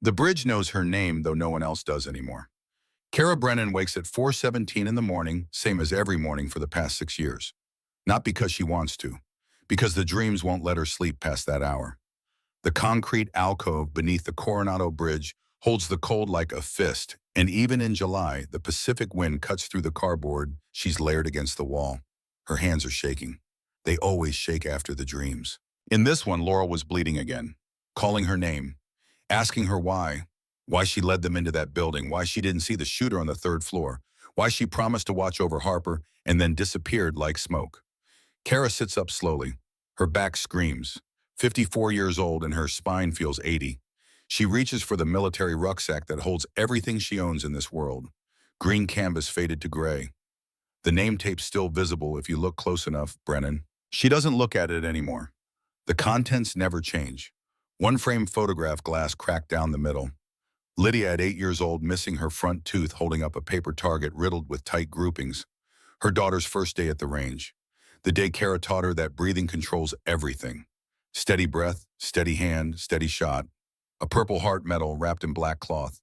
The bridge knows her name, though no one else does anymore. Kara Brennan wakes at 4:17 in the morning, same as every morning for the past 6 years. Not because she wants to, because the dreams won't let her sleep past that hour. The concrete alcove beneath the Coronado Bridge holds the cold like a fist, and even in July, the Pacific wind cuts through the cardboard she's layered against the wall. Her hands are shaking. They always shake after the dreams. In this one, Laurel was bleeding again, calling her name, asking her why she led them into that building, why she didn't see the shooter on the third floor, why she promised to watch over Harper and then disappeared like smoke. Kara sits up slowly. Her back screams. 54 years old and her spine feels 80. She reaches for the military rucksack that holds everything she owns in this world. Green canvas faded to gray. The name tape's still visible if you look close enough, Brennan. She doesn't look at it anymore. The contents never change. One frame photograph glass cracked down the middle. Lydia at 8 years old missing her front tooth holding up a paper target riddled with tight groupings. Her daughter's first day at the range. The day Kara taught her that breathing controls everything. Steady breath, steady hand, steady shot. A Purple Heart medal wrapped in black cloth.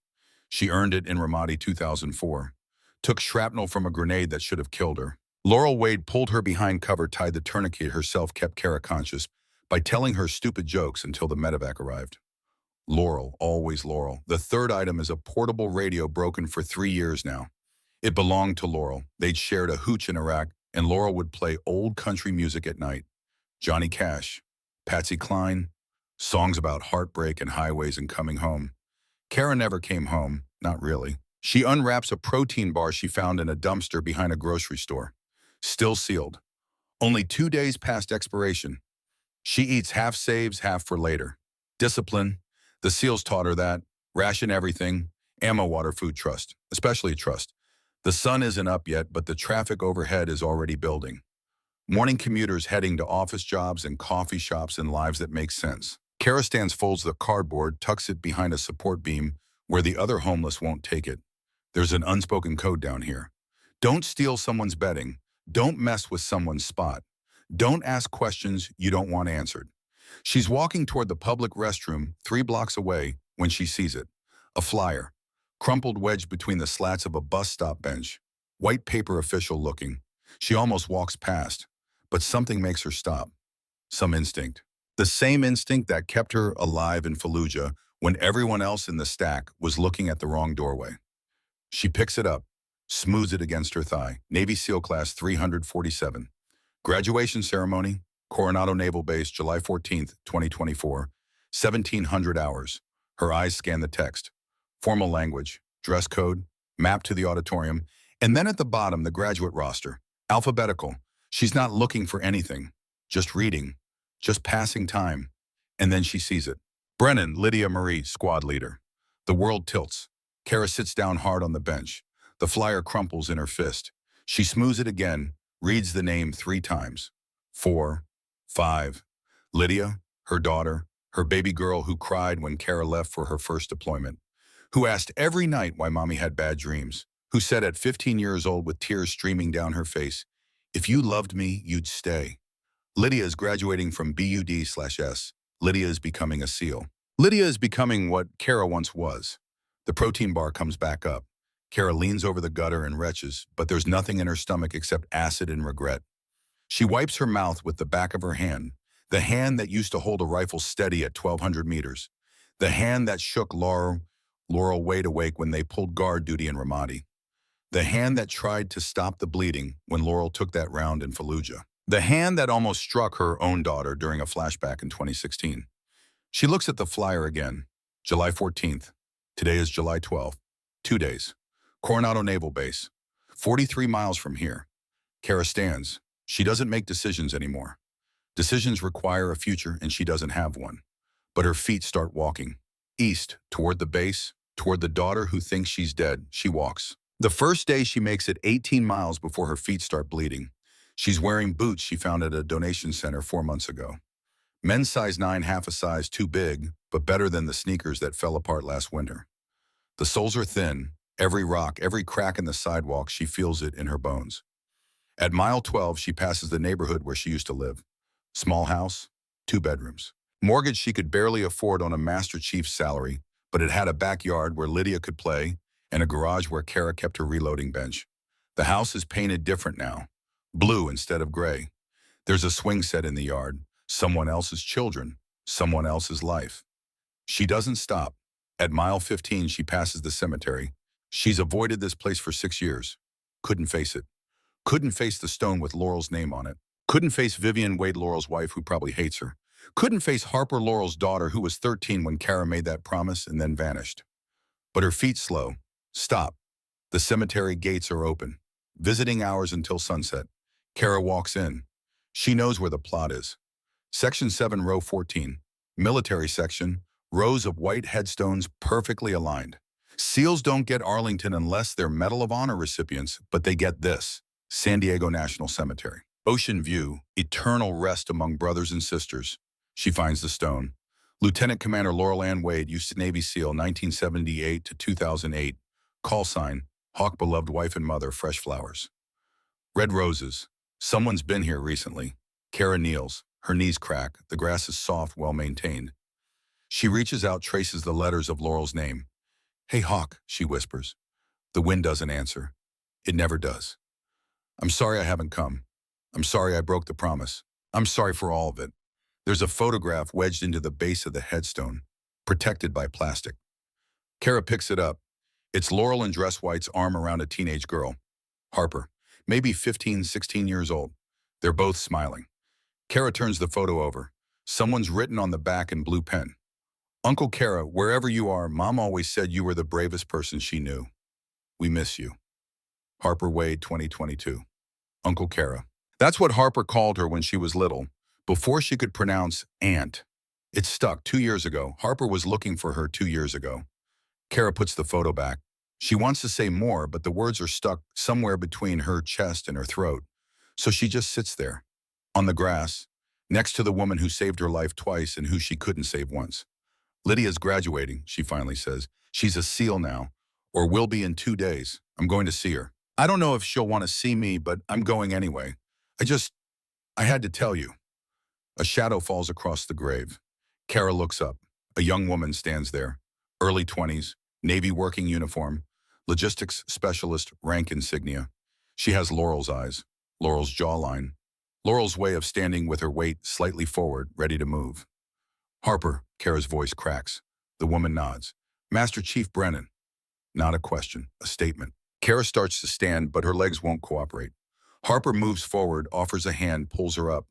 She earned it in Ramadi 2004. Took shrapnel from a grenade that should have killed her. Laurel Wade pulled her behind cover, tied the tourniquet herself, kept Kara conscious by telling her stupid jokes until the medevac arrived. Laurel, always Laurel. The third item is a portable radio broken for 3 years now. It belonged to Laurel. They'd shared a hooch in Iraq, and Laurel would play old country music at night. Johnny Cash, Patsy Cline, songs about heartbreak and highways and coming home. Kara never came home, not really. She unwraps a protein bar she found in a dumpster behind a grocery store. Still sealed. Only 2 days past expiration. She eats half saves, half for later. Discipline. The SEALs taught her that. Ration everything. Ammo, water, food, trust. Especially trust. The sun isn't up yet, but the traffic overhead is already building. Morning commuters heading to office jobs and coffee shops and lives that make sense. Kara stands, folds the cardboard, tucks it behind a support beam where the other homeless won't take it. There's an unspoken code down here. Don't steal someone's bedding. Don't mess with someone's spot. Don't ask questions you don't want answered. She's walking toward the public restroom 3 blocks away when she sees it. A flyer, crumpled wedged between the slats of a bus stop bench. White paper, official looking. She almost walks past, but something makes her stop. Some instinct. The same instinct that kept her alive in Fallujah when everyone else in the stack was looking at the wrong doorway. She picks it up, smooths it against her thigh. Navy SEAL Class 347. Graduation ceremony, Coronado Naval Base, July 14th, 2024, 1700 hours. Her eyes scan the text. Formal language, dress code, map to the auditorium, and then at the bottom, the graduate roster. Alphabetical. She's not looking for anything, just reading, just passing time. And then she sees it. Brennan, Lydia Marie, squad leader. The world tilts. Kara sits down hard on the bench. The flyer crumples in her fist. She smooths it again, reads the name 3 times. 4, 5. Lydia, her daughter, her baby girl who cried when Kara left for her first deployment, who asked every night why mommy had bad dreams, who said at 15 years old with tears streaming down her face, "If you loved me, you'd stay." Lydia is graduating from BUD/S. Lydia is becoming a SEAL. Lydia is becoming what Kara once was. The protein bar comes back up. Kara leans over the gutter and retches, but there's nothing in her stomach except acid and regret. She wipes her mouth with the back of her hand, the hand that used to hold a rifle steady at 1,200 meters, the hand that shook Laurel Wade awake when they pulled guard duty in Ramadi, the hand that tried to stop the bleeding when Laurel took that round in Fallujah, the hand that almost struck her own daughter during a flashback in 2016. She looks at the flyer again. July 14th. Today is July 12th. 2 days. Coronado Naval Base. 43 miles from here. Kara stands. She doesn't make decisions anymore. Decisions require a future, and she doesn't have one. But her feet start walking. East, toward the base, toward the daughter who thinks she's dead. She walks. The first day she makes it 18 miles before her feet start bleeding. She's wearing boots she found at a donation center 4 months ago. Men's size 9, half a size too big, but better than the sneakers that fell apart last winter. The soles are thin. Every rock, every crack in the sidewalk, she feels it in her bones. At mile 12, she passes the neighborhood where she used to live. Small house, 2 bedrooms. Mortgage she could barely afford on a Master Chief's salary, but it had a backyard where Lydia could play and a garage where Kara kept her reloading bench. The house is painted different now, blue instead of gray. There's a swing set in the yard, someone else's children, someone else's life. She doesn't stop. At mile 15, she passes the cemetery. She's avoided this place for 6 years. Couldn't face it. Couldn't face the stone with Laurel's name on it. Couldn't face Vivian Wade, Laurel's wife, who probably hates her. Couldn't face Harper, Laurel's daughter, who was 13 when Kara made that promise and then vanished. But her feet slow. Stop. The cemetery gates are open. Visiting hours until sunset. Kara walks in. She knows where the plot is. Section 7, row 14. Military section. Rows of white headstones perfectly aligned. SEALs don't get Arlington unless they're Medal of Honor recipients, but they get this. San Diego National Cemetery. Ocean view, eternal rest among brothers and sisters. She finds the stone. Lieutenant Commander Laurel Ann Wade, used to Navy SEAL, 1978 to 2008. Call sign, Hawk, beloved wife and mother, fresh flowers. Red roses. Someone's been here recently. Kara kneels. Her knees crack. The grass is soft, well-maintained. She reaches out, traces the letters of Laurel's name. Hey, Hawk, she whispers. The wind doesn't answer. It never does. I'm sorry I haven't come. I'm sorry I broke the promise. I'm sorry for all of it. There's a photograph wedged into the base of the headstone, protected by plastic. Kara picks it up. It's Laurel in dress white's arm around a teenage girl. Harper, maybe 15, 16 years old. They're both smiling. Kara turns the photo over. Someone's written on the back in blue pen. Uncle Kara, wherever you are, Mom always said you were the bravest person she knew. We miss you. Harper Wade, 2022. Uncle Kara. That's what Harper called her when she was little, before she could pronounce aunt. It stuck 2 years ago. Harper was looking for her 2 years ago. Kara puts the photo back. She wants to say more, but the words are stuck somewhere between her chest and her throat. So she just sits there, on the grass, next to the woman who saved her life twice and who she couldn't save once. Lydia's graduating, she finally says. She's a SEAL now, or will be in 2 days. I'm going to see her. I don't know if she'll want to see me, but I'm going anyway. I had to tell you. A shadow falls across the grave. Kara looks up. A young woman stands there. Early 20s, Navy working uniform, logistics specialist, rank insignia. She has Laurel's eyes, Laurel's jawline, Laurel's way of standing with her weight slightly forward, ready to move. Harper, Kara's voice cracks. The woman nods. Master Chief Brennan. Not a question, a statement. Kara starts to stand, but her legs won't cooperate. Harper moves forward, offers a hand, pulls her up.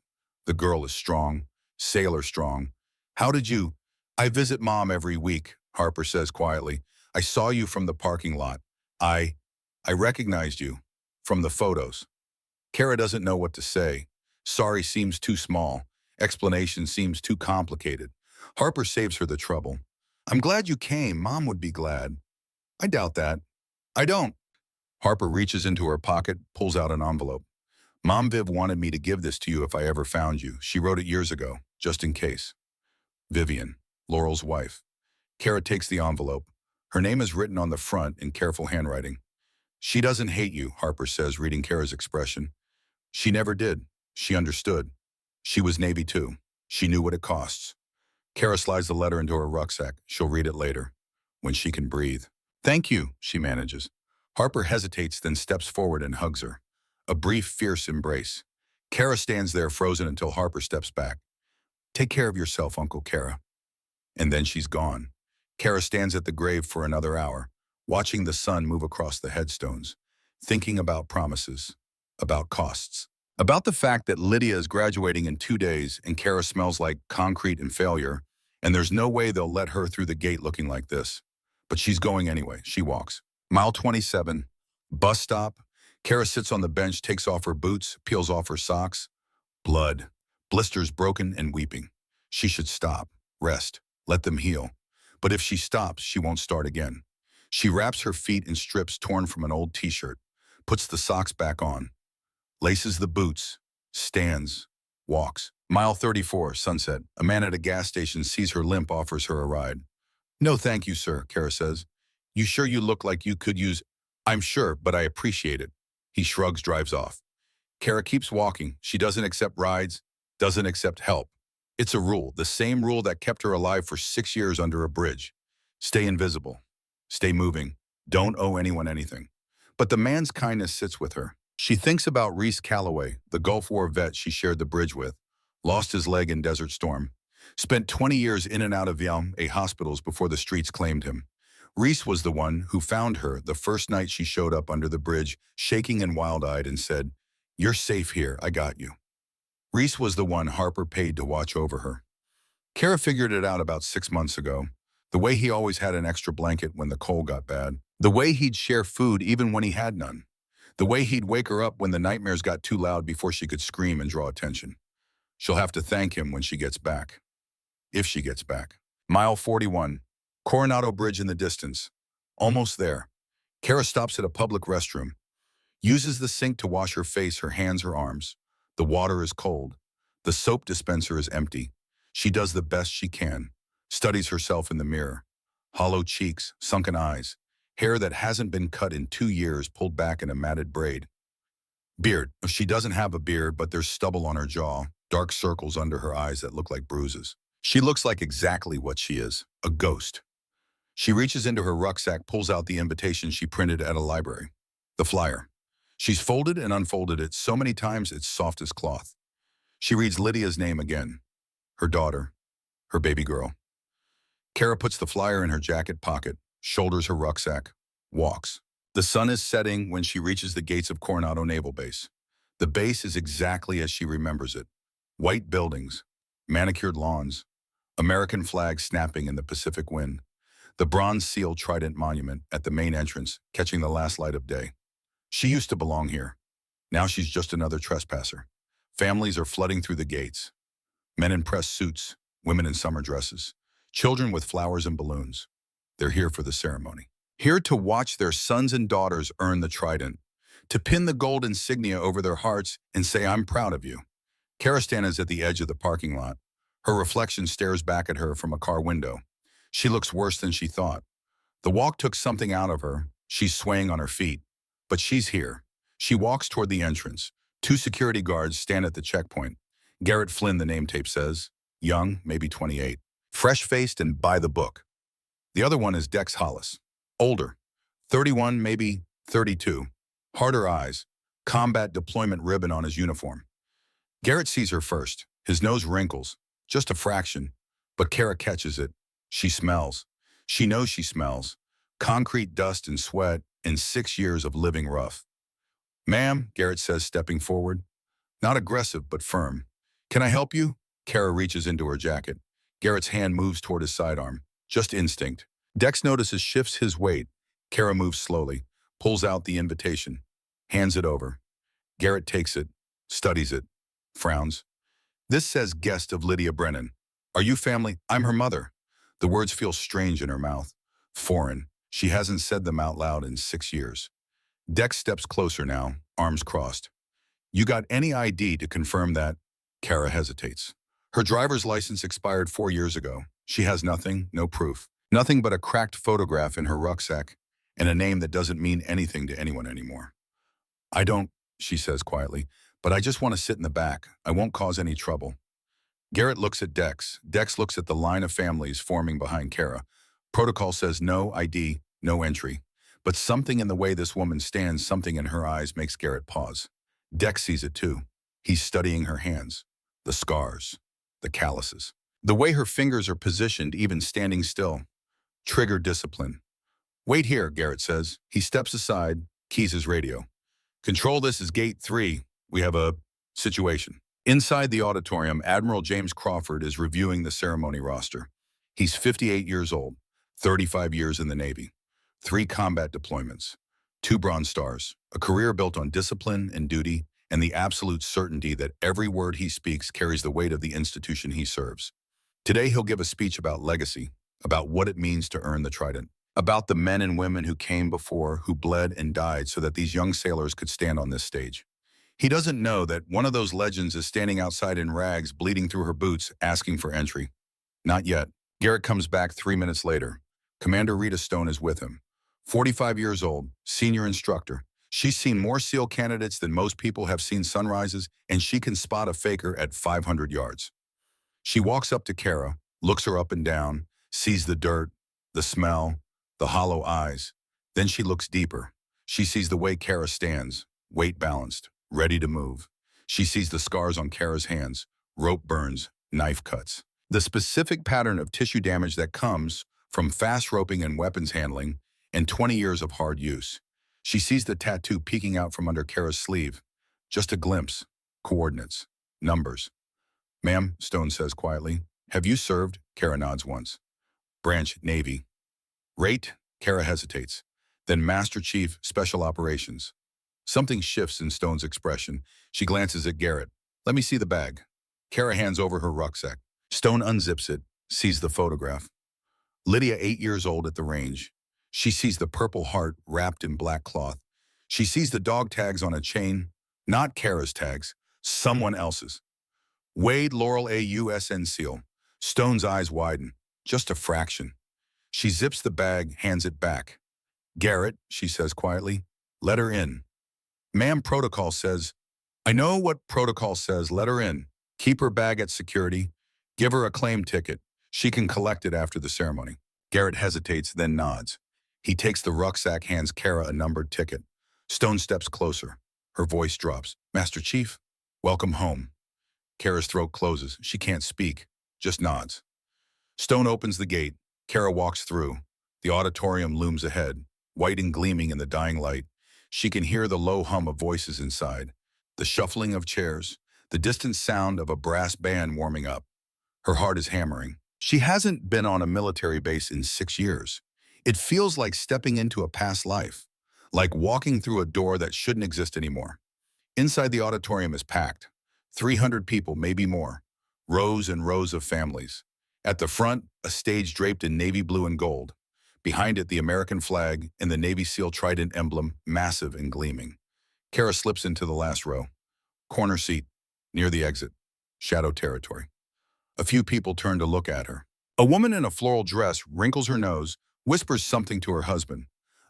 The girl is strong, sailor strong. How did you? I visit Mom every week, Harper says quietly. I saw you from the parking lot. I recognized you from the photos. Kara doesn't know what to say. Sorry seems too small. Explanation seems too complicated. Harper saves her the trouble. I'm glad you came. Mom would be glad. I doubt that. I don't. Harper reaches into her pocket, pulls out an envelope. Mom Viv wanted me to give this to you if I ever found you. She wrote it years ago, just in case. Vivian, Laurel's wife. Kara takes the envelope. Her name is written on the front in careful handwriting. She doesn't hate you, Harper says, reading Kara's expression. She never did. She understood. She was Navy too. She knew what it costs. Kara slides the letter into her rucksack. She'll read it later, when she can breathe. Thank you, she manages. Harper hesitates, then steps forward and hugs her. A brief, fierce embrace. Kara stands there frozen until Harper steps back. Take care of yourself, Uncle Kara. And then she's gone. Kara stands at the grave for another hour, watching the sun move across the headstones, thinking about promises, about costs, about the fact that Lydia is graduating in 2 days and Kara smells like concrete and failure, and there's no way they'll let her through the gate looking like this. But she's going anyway. She walks. Mile 27, bus stop. Kara sits on the bench, takes off her boots, peels off her socks. Blood, blisters broken and weeping. She should stop, rest, let them heal. But if she stops, she won't start again. She wraps her feet in strips torn from an old t-shirt, puts the socks back on, laces the boots, stands, walks. Mile 34, sunset. A man at a gas station sees her limp, offers her a ride. No, thank you, sir, Kara says. You sure you look like you could use... I'm sure, but I appreciate it. He shrugs, drives off. Kara keeps walking. She doesn't accept rides, doesn't accept help. It's a rule, the same rule that kept her alive for 6 years under a bridge. Stay invisible. Stay moving. Don't owe anyone anything. But the man's kindness sits with her. She thinks about Reese Calloway, the Gulf War vet she shared the bridge with, lost his leg in Desert Storm, spent 20 years in and out of VA hospitals before the streets claimed him. Reese was the one who found her the first night she showed up under the bridge, shaking and wild-eyed, and said, "You're safe here, I got you." Reese was the one Harper paid to watch over her. Kara figured it out about 6 months ago. The way he always had an extra blanket when the cold got bad. The way he'd share food even when he had none. The way he'd wake her up when the nightmares got too loud before she could scream and draw attention. She'll have to thank him when she gets back. If she gets back. Mile 41. Coronado Bridge in the distance. Almost there. Kara stops at a public restroom. Uses the sink to wash her face, her hands, her arms. The water is cold. The soap dispenser is empty. She does the best she can. Studies herself in the mirror. Hollow cheeks, sunken eyes. Hair that hasn't been cut in 2 years pulled back in a matted braid. Beard. She doesn't have a beard, but there's stubble on her jaw, dark circles under her eyes that look like bruises. She looks like exactly what she is, a ghost. She reaches into her rucksack, pulls out the invitation she printed at a library. The flyer. She's folded and unfolded it so many times it's soft as cloth. She reads Lydia's name again. Her daughter. Her baby girl. Kara puts the flyer in her jacket pocket, shoulders her rucksack, walks. The sun is setting when she reaches the gates of Coronado Naval Base. The base is exactly as she remembers it. White buildings, manicured lawns, American flags snapping in the Pacific wind. The bronze seal trident monument at the main entrance, catching the last light of day. She used to belong here. Now she's just another trespasser. Families are flooding through the gates. Men in pressed suits, women in summer dresses, children with flowers and balloons. They're here for the ceremony. Here to watch their sons and daughters earn the trident, to pin the gold insignia over their hearts and say, "I'm proud of you." Karastan is at the edge of the parking lot. Her reflection stares back at her from a car window. She looks worse than she thought. The walk took something out of her. She's swaying on her feet. But she's here. She walks toward the entrance. 2 security guards stand at the checkpoint. Garrett Flynn, the name tape says. Young, maybe 28. Fresh-faced and by the book. The other one is Dex Hollis. Older. 31, maybe 32. Harder eyes. Combat deployment ribbon on his uniform. Garrett sees her first. His nose wrinkles. Just a fraction. But Kara catches it. She smells. She knows she smells. Concrete dust and sweat and 6 years of living rough. "Ma'am," Garrett says, stepping forward. Not aggressive, but firm. "Can I help you?" Kara reaches into her jacket. Garrett's hand moves toward his sidearm. Just instinct. Dex notices, shifts his weight. Kara moves slowly, pulls out the invitation, hands it over. Garrett takes it, studies it, frowns. "This says guest of Lydia Brennan. Are you family?" "I'm her mother." The words feel strange in her mouth. Foreign. She hasn't said them out loud in 6 years. Dex steps closer now, arms crossed. "You got any ID to confirm that?" Kara hesitates. Her driver's license expired 4 years ago. She has nothing, no proof. Nothing but a cracked photograph in her rucksack and a name that doesn't mean anything to anyone anymore. "I don't," she says quietly, "but I just want to sit in the back. I won't cause any trouble." Garrett looks at Dex. Dex looks at the line of families forming behind Kara. Protocol says no ID, no entry. But something in the way this woman stands, something in her eyes makes Garrett pause. Dex sees it too. He's studying her hands, the scars, the calluses. The way her fingers are positioned, even standing still. Trigger discipline. "Wait here," Garrett says. He steps aside, keys his radio. "Control, this is gate 3. We have a situation." Inside the auditorium, Admiral James Crawford is reviewing the ceremony roster. He's 58 years old, 35 years in the Navy, 3 combat deployments, 2 Bronze Stars, a career built on discipline and duty, and the absolute certainty that every word he speaks carries the weight of the institution he serves. Today he'll give a speech about legacy, about what it means to earn the trident, about the men and women who came before, who bled and died so that these young sailors could stand on this stage. He doesn't know that one of those legends is standing outside in rags, bleeding through her boots, asking for entry. Not yet. Garrett comes back 3 minutes later. Commander Rita Stone is with him. 45 years old, senior instructor. She's seen more SEAL candidates than most people have seen sunrises, and she can spot a faker at 500 yards. She walks up to Kara, looks her up and down, sees the dirt, The smell, the hollow eyes. Then she looks deeper. She sees the way Kara stands, weight balanced, ready to move. She sees the scars on Kara's hands, rope burns, knife cuts. The specific pattern of tissue damage that comes from fast roping and weapons handling and 20 years of hard use. She sees the tattoo peeking out from under Kara's sleeve. Just a glimpse. Coordinates. Numbers. "Ma'am," Stone says quietly, "have you served?" Kara nods once. "Branch, Navy." "Rate?" Kara hesitates. "Then Master Chief, Special Operations." Something shifts in Stone's expression. She glances at Garrett. "Let me see the bag." Kara hands over her rucksack. Stone unzips it, sees the photograph. Lydia, 8 years old at the range. She sees the Purple Heart wrapped in black cloth. She sees the dog tags on a chain, not Kara's tags, someone else's. Wade Laurel AUSN seal. Stone's eyes widen. Just a fraction. She zips the bag, hands it back. "Garrett," she says quietly, "let her in." "Ma'am, protocol says." "I know what protocol says, let her in. Keep her bag at security. Give her a claim ticket. She can collect it after the ceremony." Garrett hesitates, then nods. He takes the rucksack, hands Kara a numbered ticket. Stone steps closer. Her voice drops. "Master Chief, welcome home." Kara's throat closes. She can't speak, just nods. Stone opens the gate. Kara walks through. The auditorium looms ahead, white and gleaming in the dying light. She can hear the low hum of voices inside, the shuffling of chairs, the distant sound of a brass band warming up. Her heart is hammering. She hasn't been on a military base in 6 years. It feels like stepping into a past life, like walking through a door that shouldn't exist anymore. Inside the auditorium is packed. 300 people, maybe more. Rows and rows of families. At the front, a stage draped in navy blue and gold. Behind it, the American flag and the Navy SEAL trident emblem, massive and gleaming. Kara slips into the last row. Corner seat, near the exit. Shadow territory. A few people turn to look at her. A woman in a floral dress wrinkles her nose, whispers something to her husband.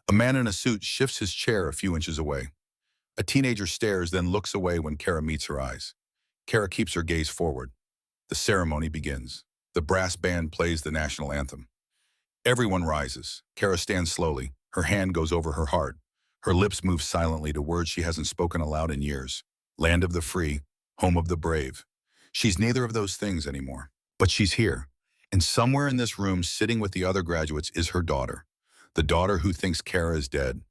A man in a suit shifts his chair a few inches away. A teenager stares, then looks away when Kara meets her eyes. Kara keeps her gaze forward. The ceremony begins. The brass band plays the national anthem. Everyone rises. Kara stands slowly. Her hand goes over her heart. Her lips move silently to words she hasn't spoken aloud in years. Land of the free, home of the brave. She's neither of those things anymore. But she's here. And somewhere in this room, sitting with the other graduates, is her daughter. The daughter who thinks Kara is dead,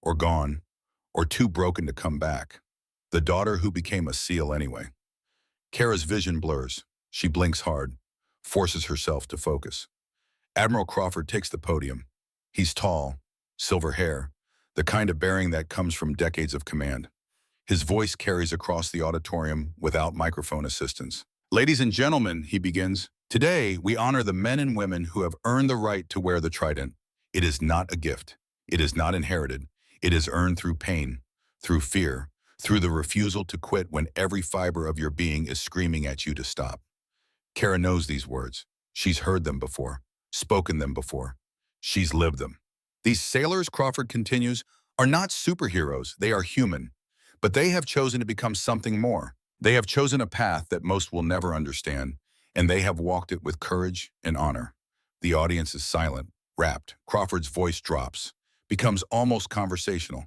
or gone, or too broken to come back. The daughter who became a SEAL anyway. Kara's vision blurs. She blinks hard, forces herself to focus. Admiral Crawford takes the podium. He's tall, silver hair, the kind of bearing that comes from decades of command. His voice carries across the auditorium without microphone assistance. "Ladies and gentlemen," he begins, "today we honor the men and women who have earned the right to wear the trident. It is not a gift. It is not inherited. It is earned through pain, through fear, through the refusal to quit when every fiber of your being is screaming at you to stop." Kara knows these words. She's heard them before, spoken them before. She's lived them. These sailors, Crawford continues, are not superheroes. They are human. But they have chosen to become something more. They have chosen a path that most will never understand, and they have walked it with courage and honor. The audience is silent, rapt. Crawford's voice drops, becomes almost conversational.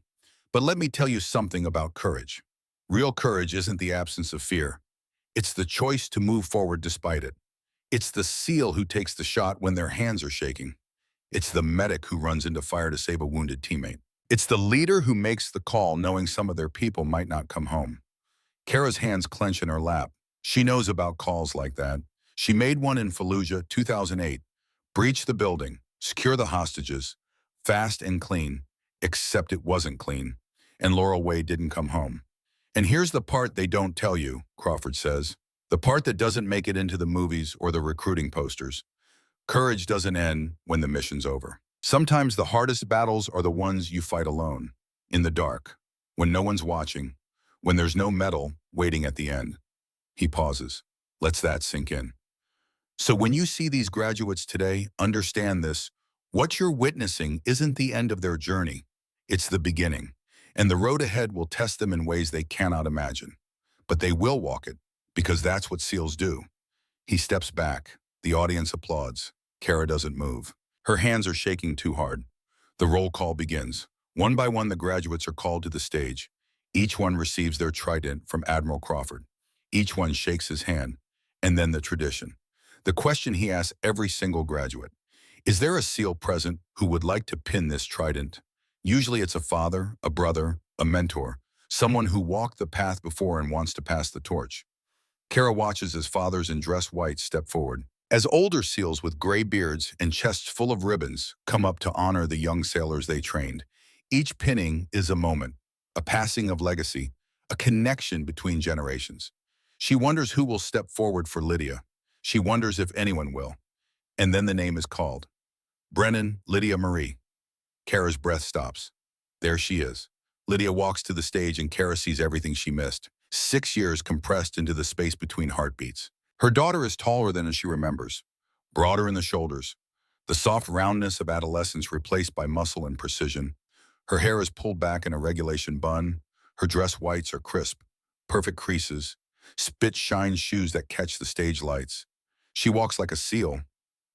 "But let me tell you something about courage. Real courage isn't the absence of fear. It's the choice to move forward despite it. It's the SEAL who takes the shot when their hands are shaking. It's the medic who runs into fire to save a wounded teammate. It's the leader who makes the call knowing some of their people might not come home." Kara's hands clench in her lap. She knows about calls like that. She made one in Fallujah, 2008. Breach the building, secure the hostages, fast and clean, except it wasn't clean, and Laurel Wade didn't come home. "And here's the part they don't tell you," Crawford says. "The part that doesn't make it into the movies or the recruiting posters. Courage doesn't end when the mission's over. Sometimes the hardest battles are the ones you fight alone, in the dark, when no one's watching, when there's no medal waiting at the end." He pauses, lets that sink in. "So when you see these graduates today, understand this. What you're witnessing isn't the end of their journey. It's the beginning. And the road ahead will test them in ways they cannot imagine. But they will walk it, because that's what SEALs do." He steps back. The audience applauds. Kara doesn't move. Her hands are shaking too hard. The roll call begins. One by one, the graduates are called to the stage. Each one receives their trident from Admiral Crawford. Each one shakes his hand. And then the tradition. The question he asks every single graduate. Is there a SEAL present who would like to pin this trident? Usually it's a father, a brother, a mentor, someone who walked the path before and wants to pass the torch. Kara watches as fathers in dress white step forward. As older SEALs with gray beards and chests full of ribbons come up to honor the young sailors they trained. Each pinning is a moment, a passing of legacy, a connection between generations. She wonders who will step forward for Lydia. She wonders if anyone will. And then the name is called. Brennan, Lydia Marie. Kara's breath stops. There she is. Lydia walks to the stage and Kara sees everything she missed. 6 years compressed into the space between heartbeats. Her daughter is taller than she remembers, broader in the shoulders, the soft roundness of adolescence replaced by muscle and precision. Her hair is pulled back in a regulation bun. Her dress whites are crisp, perfect creases, spit-shine shoes that catch the stage lights. She walks like a SEAL,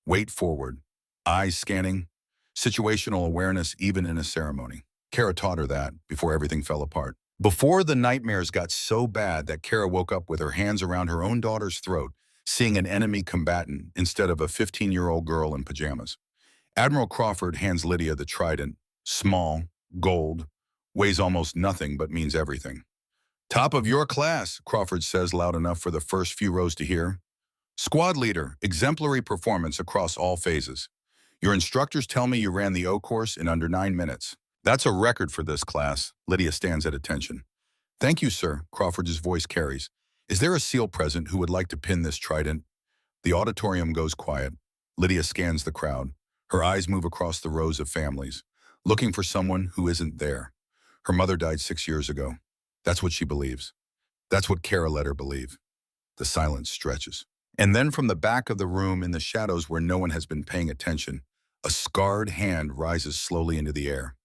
weight forward, eyes scanning, situational awareness even in a ceremony. Kara taught her that before everything fell apart. Before the nightmares got so bad that Kara woke up with her hands around her own daughter's throat, seeing an enemy combatant instead of a 15-year-old girl in pajamas. Admiral Crawford hands Lydia the trident, small, gold, weighs almost nothing but means everything. Top of your class, Crawford says loud enough for the first few rows to hear. Squad leader, exemplary performance across all phases. Your instructors tell me you ran the O course in under 9 minutes. That's a record for this class. Lydia stands at attention. Thank you, sir, Crawford's voice carries. Is there a SEAL present who would like to pin this trident? The auditorium goes quiet. Lydia scans the crowd. Her eyes move across the rows of families, looking for someone who isn't there. Her mother died 6 years ago. That's what she believes. That's what Kara let her believe. The silence stretches. And then from the back of the room in the shadows where no one has been paying attention, a scarred hand rises slowly into the air.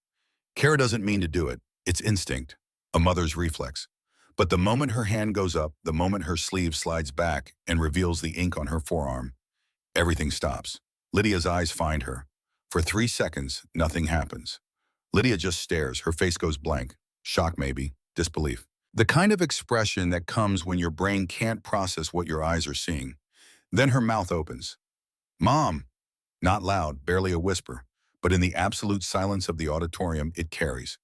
Kara doesn't mean to do it. It's instinct, a mother's reflex. But the moment her hand goes up, the moment her sleeve slides back and reveals the ink on her forearm, everything stops. Lydia's eyes find her. For 3 seconds, nothing happens. Lydia just stares. Her face goes blank. Shock maybe, disbelief. The kind of expression that comes when your brain can't process what your eyes are seeing. Then her mouth opens. Mom! Not loud, barely a whisper. But in the absolute silence of the auditorium, it carries.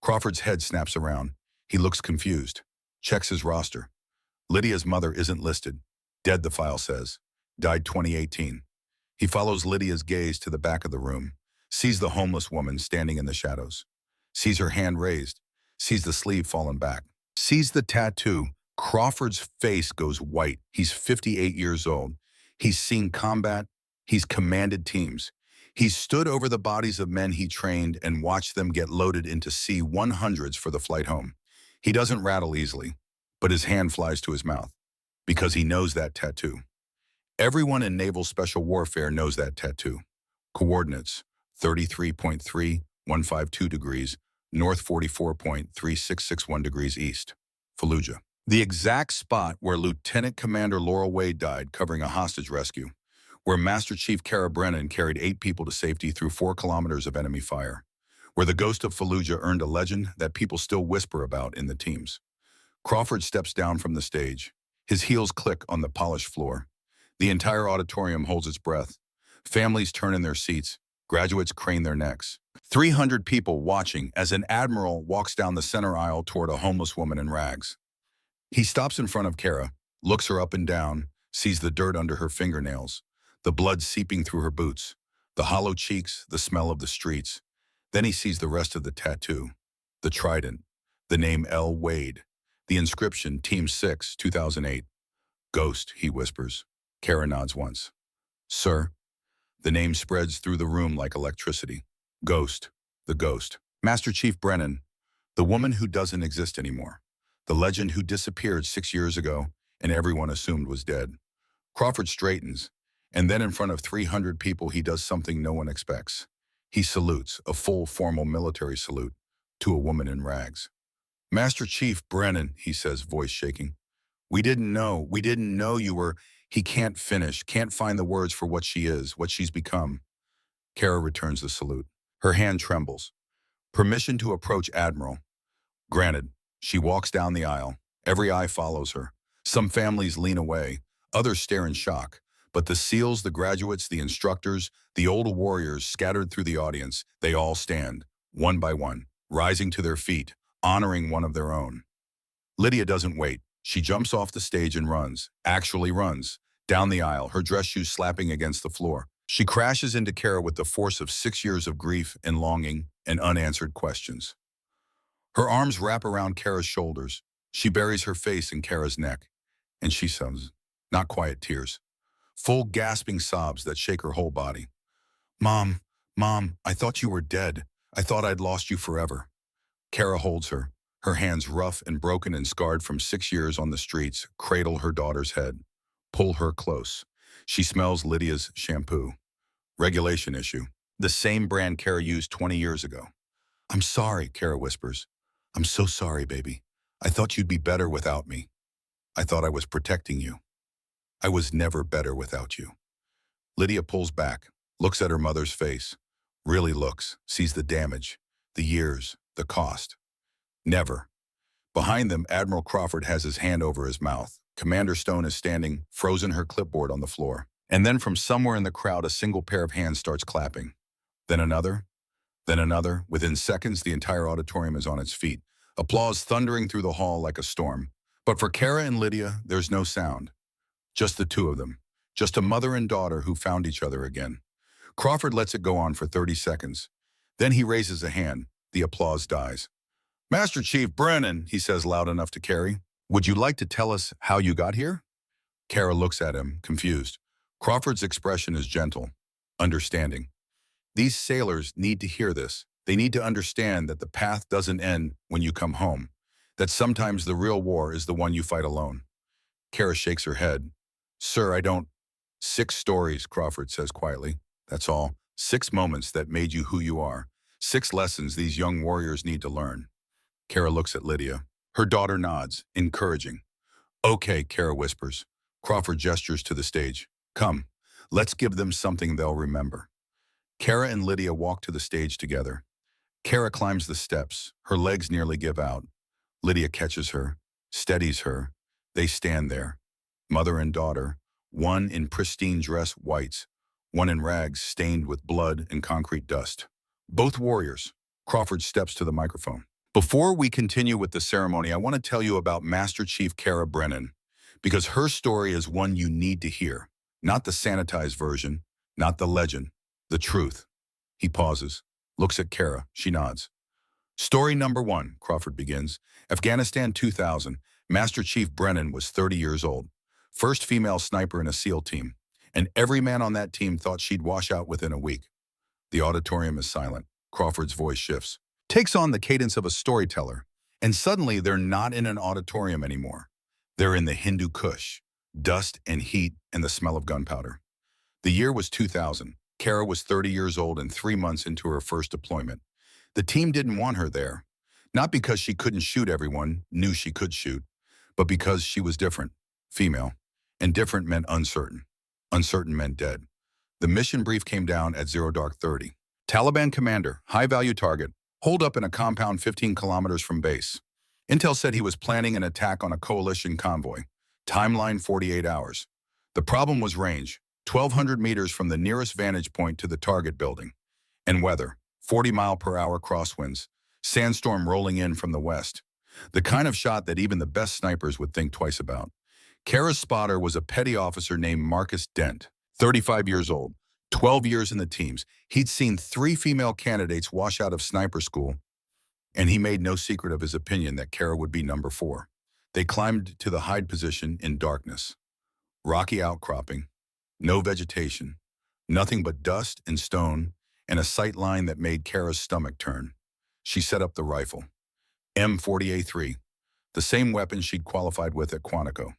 Crawford's head snaps around. He looks confused. Checks his roster. Lydia's mother isn't listed. Dead, the file says. Died 2018. He follows Lydia's gaze to the back of the room. Sees the homeless woman standing in the shadows. Sees her hand raised. Sees the sleeve fallen back. Sees the tattoo. Crawford's face goes white. He's 58 years old. He's seen combat. He's commanded teams. He stood over the bodies of men he trained and watched them get loaded into C-100s for the flight home. He doesn't rattle easily, but his hand flies to his mouth because he knows that tattoo. Everyone in Naval Special Warfare knows that tattoo. Coordinates, 33.3152 degrees, north 44.3661 degrees east, Fallujah. The exact spot where Lieutenant Commander Laurel Wade died covering a hostage rescue, where Master Chief Kara Brennan carried 8 people to safety through 4 kilometers of enemy fire, where the ghost of Fallujah earned a legend that people still whisper about in the teams. Crawford steps down from the stage. His heels click on the polished floor. The entire auditorium holds its breath. Families turn in their seats. Graduates crane their necks. 300 people watching as an admiral walks down the center aisle toward a homeless woman in rags. He stops in front of Kara, looks her up and down, sees the dirt under her fingernails, the blood seeping through her boots, the hollow cheeks, the smell of the streets. Then he sees the rest of the tattoo, the trident, the name L. Wade, the inscription Team 6, 2008. Ghost, he whispers. Kara nods once. Sir. The name spreads through the room like electricity. Ghost, the ghost. Master Chief Brennan, the woman who doesn't exist anymore. The legend who disappeared 6 years ago and everyone assumed was dead. Crawford straightens. And then in front of 300 people, he does something no one expects. He salutes, a full formal military salute, to a woman in rags. Master Chief Brennan, he says, voice shaking. We didn't know you were... He can't finish, can't find the words for what she is, what she's become. Kara returns the salute. Her hand trembles. Permission to approach Admiral. Granted, she walks down the aisle. Every eye follows her. Some families lean away, others stare in shock. But the SEALs, the graduates, the instructors, the old warriors scattered through the audience, they all stand, one by one, rising to their feet, honoring one of their own. Lydia doesn't wait. She jumps off the stage and runs, actually runs, down the aisle, her dress shoes slapping against the floor. She crashes into Kara with the force of 6 years of grief and longing and unanswered questions. Her arms wrap around Kara's shoulders. She buries her face in Kara's neck, and she sobs, not quiet tears, full gasping sobs that shake her whole body. Mom, Mom, I thought you were dead. I thought I'd lost you forever. Kara holds her, her hands rough and broken and scarred from 6 years on the streets, cradle her daughter's head, pull her close. She smells Lydia's shampoo. Regulation issue. The same brand Kara used 20 years ago. I'm sorry, Kara whispers. I'm so sorry, baby. I thought you'd be better without me. I thought I was protecting you. I was never better without you. Lydia pulls back, looks at her mother's face, really looks, sees the damage, the years, the cost. Never. Behind them, Admiral Crawford has his hand over his mouth. Commander Stone is standing, frozen, her clipboard on the floor. And then from somewhere in the crowd, a single pair of hands starts clapping. Then another. Then another. Within seconds, the entire auditorium is on its feet. Applause thundering through the hall like a storm. But for Kara and Lydia, there's no sound. Just the two of them. Just a mother and daughter who found each other again. Crawford lets it go on for 30 seconds. Then he raises a hand. The applause dies. Master Chief Brennan, he says loud enough to Carrie, would you like to tell us how you got here? Kara looks at him, confused. Crawford's expression is gentle, understanding. These sailors need to hear this. They need to understand that the path doesn't end when you come home, that sometimes the real war is the one you fight alone. Kara shakes her head. Sir, I don't. 6 stories, Crawford says quietly. That's all. 6 moments that made you who you are. 6 lessons these young warriors need to learn. Kara looks at Lydia. Her daughter nods, encouraging. Okay, Kara whispers. Crawford gestures to the stage. Come, let's give them something they'll remember. Kara and Lydia walk to the stage together. Kara climbs the steps. Her legs nearly give out. Lydia catches her, steadies her. They stand there, mother and daughter, one in pristine dress whites, one in rags stained with blood and concrete dust. Both warriors. Crawford steps to the microphone. Before we continue with the ceremony, I want to tell you about Master Chief Kara Brennan, because her story is one you need to hear. Not the sanitized version, not the legend, the truth. He pauses, looks at Kara. She nods. Story number 1, Crawford begins. Afghanistan 2000. Master Chief Brennan was 30 years old. First female sniper in a SEAL team. And every man on that team thought she'd wash out within a week. The auditorium is silent. Crawford's voice shifts. Takes on the cadence of a storyteller. And suddenly they're not in an auditorium anymore. They're in the Hindu Kush. Dust and heat and the smell of gunpowder. The year was 2000. Kara was 30 years old and 3 months into her first deployment. The team didn't want her there. Not because she couldn't shoot, everyone knew she could shoot, but because she was different, female, and different meant uncertain. Uncertain meant dead. The mission brief came down at 0:30. Taliban commander, high-value target, holed up in a compound 15 kilometers from base. Intel said he was planning an attack on a coalition convoy. Timeline 48 hours. The problem was range, 1,200 meters from the nearest vantage point to the target building. And weather, 40-mile-per-hour crosswinds, sandstorm rolling in from the west. The kind of shot that even the best snipers would think twice about. Kara's spotter was a petty officer named Marcus Dent, 35 years old, 12 years in the teams. He'd seen 3 female candidates wash out of sniper school, and he made no secret of his opinion that Kara would be number 4. They climbed to the hide position in darkness. Rocky outcropping, no vegetation, nothing but dust and stone, and a sight line that made Kara's stomach turn. She set up the rifle. M40A3, the same weapon she'd qualified with at Quantico.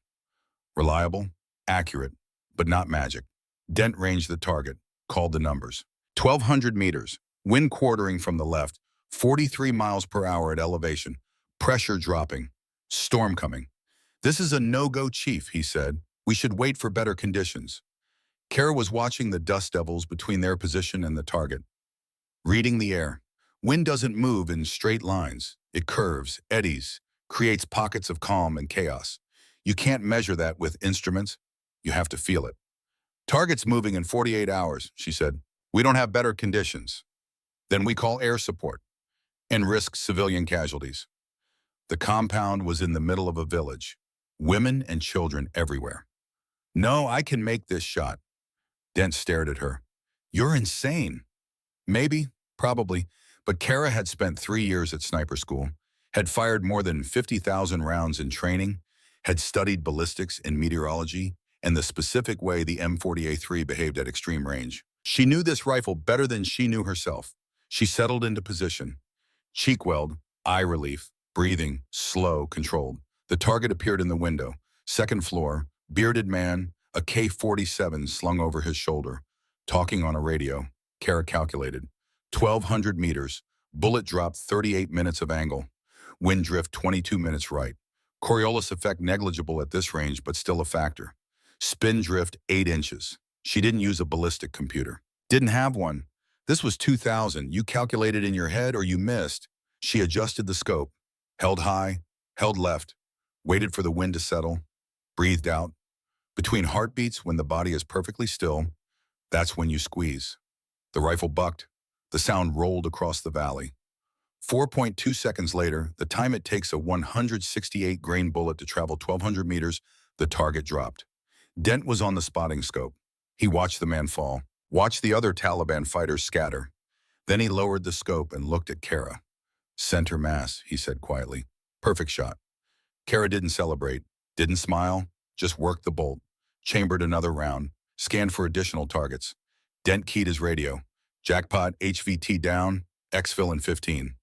Reliable, accurate, but not magic. Dent ranged the target, called the numbers. 1,200 meters, wind quartering from the left, 43 miles per hour at elevation, pressure dropping, storm coming. This is a no-go, Chief, he said. We should wait for better conditions. Kara was watching the dust devils between their position and the target, reading the air. Wind doesn't move in straight lines. It curves, eddies, creates pockets of calm and chaos. You can't measure that with instruments. You have to feel it. Target's moving in 48 hours, she said. We don't have better conditions. Then we call air support and risk civilian casualties. The compound was in the middle of a village. Women and children everywhere. No, I can make this shot. Dent stared at her. You're insane. Maybe, probably, but Kara had spent 3 years at sniper school, had fired more than 50,000 rounds in training, had studied ballistics and meteorology, and the specific way the M40A3 behaved at extreme range. She knew this rifle better than she knew herself. She settled into position. Cheek weld, eye relief, breathing, slow, controlled. The target appeared in the window. Second floor, bearded man, a K-47 slung over his shoulder. Talking on a radio. Kara calculated. 1,200 meters. Bullet drop 38 minutes of angle. Wind drift 22 minutes right. Coriolis effect negligible at this range, but still a factor. Spin drift 8 inches. She didn't use a ballistic computer. Didn't have one. This was 2000. You calculated in your head or you missed. She adjusted the scope. Held high, held left, waited for the wind to settle, breathed out. Between heartbeats, when the body is perfectly still, that's when you squeeze. The rifle bucked. The sound rolled across the valley. 4.2 seconds later, the time it takes a 168-grain bullet to travel 1,200 meters, the target dropped. Dent was on the spotting scope. He watched the man fall, watched the other Taliban fighters scatter. Then he lowered the scope and looked at Kara. Center mass, he said quietly. Perfect shot. Kara didn't celebrate, didn't smile, just worked the bolt, chambered another round, scanned for additional targets. Dent keyed his radio. Jackpot, HVT down, exfil in 15.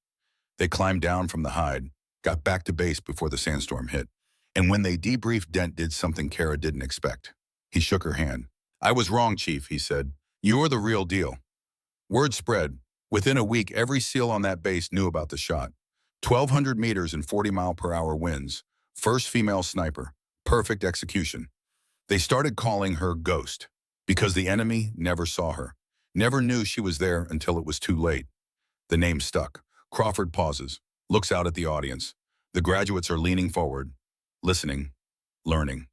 They climbed down from the hide, got back to base before the sandstorm hit. And when they debriefed, Dent did something Kara didn't expect. He shook her hand. I was wrong, Chief, he said. You're the real deal. Word spread. Within a week, every SEAL on that base knew about the shot. 1,200 meters and 40-mile-per-hour winds. First female sniper. Perfect execution. They started calling her Ghost because the enemy never saw her. Never knew she was there until it was too late. The name stuck. Crawford pauses, looks out at the audience. The graduates are leaning forward, listening, learning.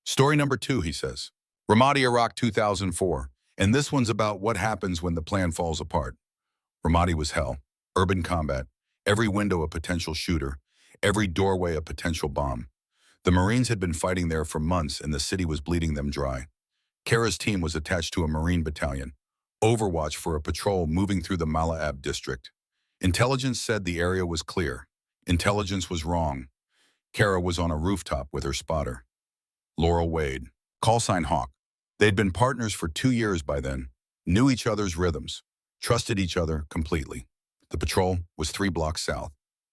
Story number 2, he says. Ramadi, Iraq, 2004. And this one's about what happens when the plan falls apart. Ramadi was hell. Urban combat. Every window a potential shooter. Every doorway a potential bomb. The Marines had been fighting there for months and the city was bleeding them dry. Kara's team was attached to a Marine battalion. Overwatch for a patrol moving through the Mala'ab district. Intelligence said the area was clear. Intelligence was wrong. Kara was on a rooftop with her spotter. Laurel Wade. Call sign Hawk. They'd been partners for 2 years by then. Knew each other's rhythms. Trusted each other completely. The patrol was 3 blocks south.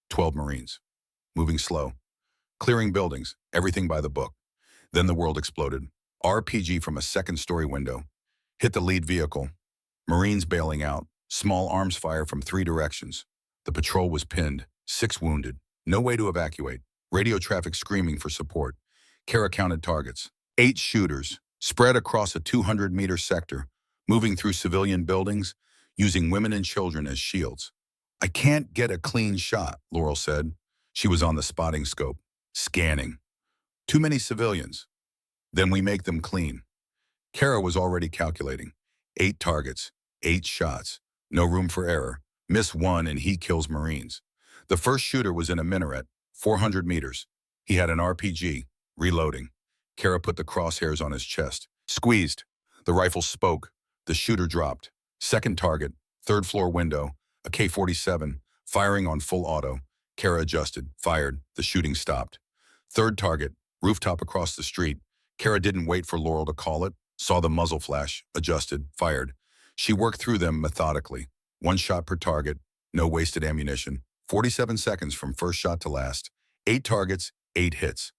12 Marines. Moving slow. Clearing buildings. Everything by the book. Then the world exploded. RPG from a second-story window. Hit the lead vehicle. Marines bailing out. Small arms fire from 3 directions. The patrol was pinned. 6 wounded. No way to evacuate. Radio traffic screaming for support. Kara counted targets. 8 shooters. Spread across a 200-meter sector. Moving through civilian buildings. Using women and children as shields. I can't get a clean shot, Laurel said. She was on the spotting scope. Scanning. Too many civilians. Then we make them clean. Kara was already calculating. 8 targets. 8 shots. No room for error. Miss 1 and he kills Marines. The first shooter was in a minaret, 400 meters. He had an RPG, reloading. Kara put the crosshairs on his chest. Squeezed. The rifle spoke. The shooter dropped. Second target, 3rd floor window, a K-47, firing on full auto. Kara adjusted, fired. The shooting stopped. Third target, rooftop across the street. Kara didn't wait for Laurel to call it. Saw the muzzle flash, adjusted, fired. She worked through them methodically. 1 shot per target, no wasted ammunition. 47 seconds from first shot to last. 8 targets, 8 hits.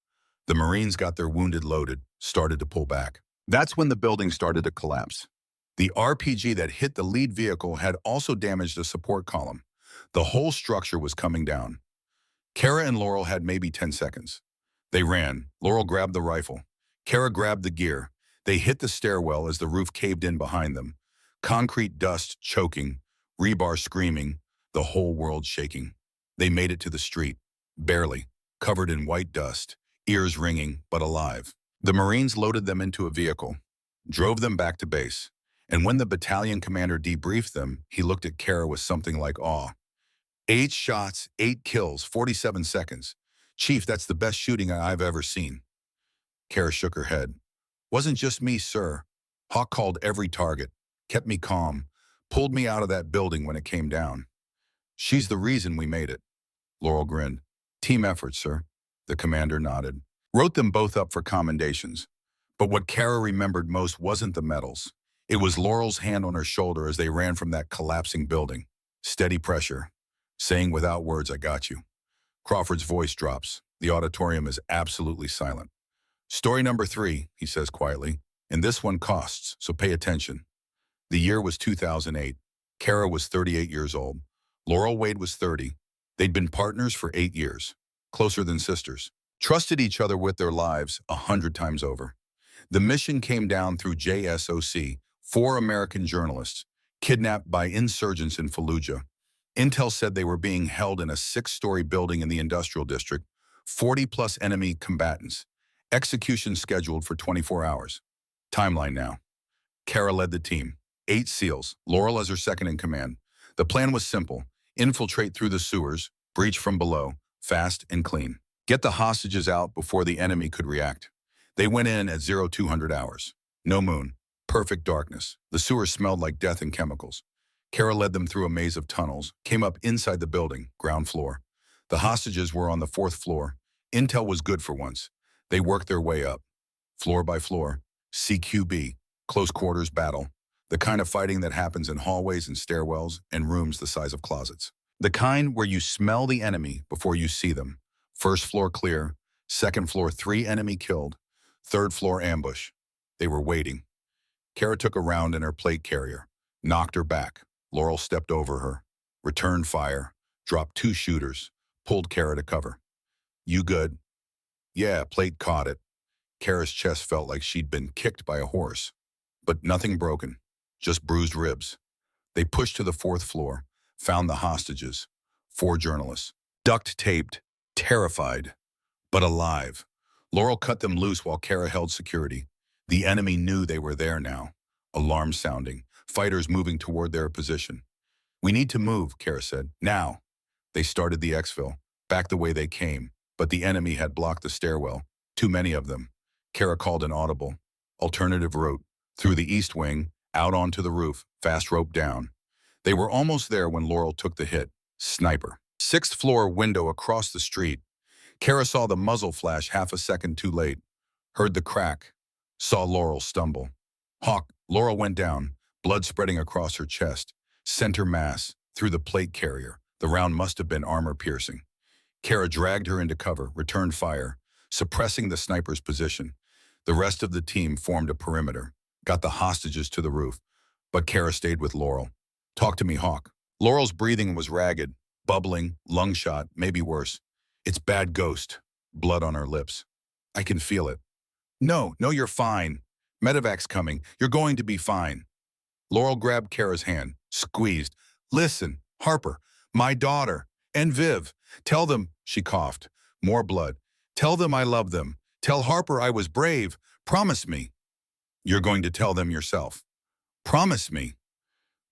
The Marines got their wounded loaded, started to pull back. That's when the building started to collapse. The RPG that hit the lead vehicle had also damaged a support column. The whole structure was coming down. Kara and Laurel had maybe 10 seconds. They ran. Laurel grabbed the rifle. Kara grabbed the gear. They hit the stairwell as the roof caved in behind them. Concrete dust choking, rebar screaming, the whole world shaking. They made it to the street, barely, covered in white dust, ears ringing, but alive. The Marines loaded them into a vehicle, drove them back to base. And when the battalion commander debriefed them, he looked at Kara with something like awe. 8 shots, 8 kills, 47 seconds. Chief, that's the best shooting I've ever seen. Kara shook her head. Wasn't just me, sir. Hawk called every target, kept me calm, pulled me out of that building when it came down. She's the reason we made it. Laurel grinned. Team effort, sir. The commander nodded. Wrote them both up for commendations. But what Kara remembered most wasn't the medals. It was Laurel's hand on her shoulder as they ran from that collapsing building. Steady pressure, saying without words, I got you. Crawford's voice drops. The auditorium is absolutely silent. Story number 3, he says quietly, and this one costs, so pay attention. The year was 2008. Kara was 38 years old. Laurel Wade was 30. They'd been partners for 8 years, closer than sisters. Trusted each other with their lives 100 times over. The mission came down through JSOC, 4 American journalists, kidnapped by insurgents in Fallujah. Intel said they were being held in a 6-story building in the industrial district, 40-plus enemy combatants. Execution scheduled for 24 hours. Timeline now. Kara led the team. 8 SEALs, Laurel as her second in command. The plan was simple. Infiltrate through the sewers, breach from below, fast and clean. Get the hostages out before the enemy could react. They went in at 0200 hours. No moon. Perfect darkness. The sewers smelled like death and chemicals. Kara led them through a maze of tunnels, came up inside the building, ground floor. The hostages were on the 4th floor. Intel was good for once. They worked their way up, floor by floor, CQB, close quarters battle, the kind of fighting that happens in hallways and stairwells and rooms the size of closets. The kind where you smell the enemy before you see them. 1st floor clear, 2nd floor 3 enemy killed, 3rd floor ambush. They were waiting. Kara took a round in her plate carrier, knocked her back. Laurel stepped over her, returned fire, dropped 2 shooters, pulled Kara to cover. You good? Yeah, plate caught it. Kara's chest felt like she'd been kicked by a horse. But nothing broken, just bruised ribs. They pushed to the 4th floor, found the hostages, 4 journalists, duct-taped, terrified, but alive. Laurel cut them loose while Kara held security. The enemy knew they were there now. Alarm sounding, fighters moving toward their position. We need to move, Kara said. Now. They started the exfil, back the way they came, but the enemy had blocked the stairwell. Too many of them. Kara called an audible. Alternative route. Through the east wing, out onto the roof, fast rope down. They were almost there when Laurel took the hit. Sniper. 6th floor window across the street. Kara saw the muzzle flash half a second too late. Heard the crack. Saw Laurel stumble. Hawk. Laurel went down, blood spreading across her chest. Center mass, through the plate carrier. The round must have been armor-piercing. Kara dragged her into cover, returned fire, suppressing the sniper's position. The rest of the team formed a perimeter, got the hostages to the roof, but Kara stayed with Laurel. Talk to me, Hawk. Laurel's breathing was ragged, bubbling, lung shot, maybe worse. It's bad ghost, blood on her lips. I can feel it. No, you're fine. Medevac's coming. You're going to be fine. Laurel grabbed Kara's hand, squeezed. Listen, Harper, my daughter, and Viv. Tell them, she coughed. More blood. Tell them I love them. Tell Harper I was brave. Promise me. You're going to tell them yourself. Promise me.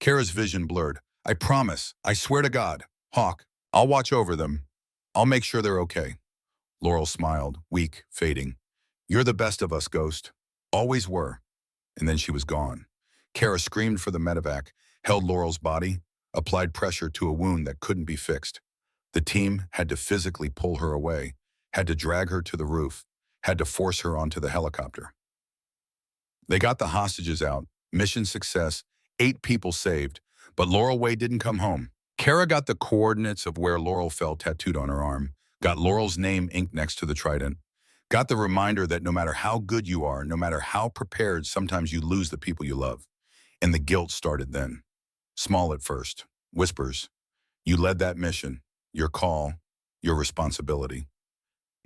Kara's vision blurred. I promise. I swear to God. Hawk, I'll watch over them. I'll make sure they're okay. Laurel smiled, weak, fading. You're the best of us, Ghost. Always were. And then she was gone. Kara screamed for the medevac, held Laurel's body, applied pressure to a wound that couldn't be fixed. The team had to physically pull her away, had to drag her to the roof, had to force her onto the helicopter. They got the hostages out, mission success, 8 people saved, but Laurel Wade didn't come home. Kara got the coordinates of where Laurel fell tattooed on her arm, got Laurel's name inked next to the trident, got the reminder that no matter how good you are, no matter how prepared, sometimes you lose the people you love. And the guilt started then. Small at first, whispers. You led that mission, your call, your responsibility.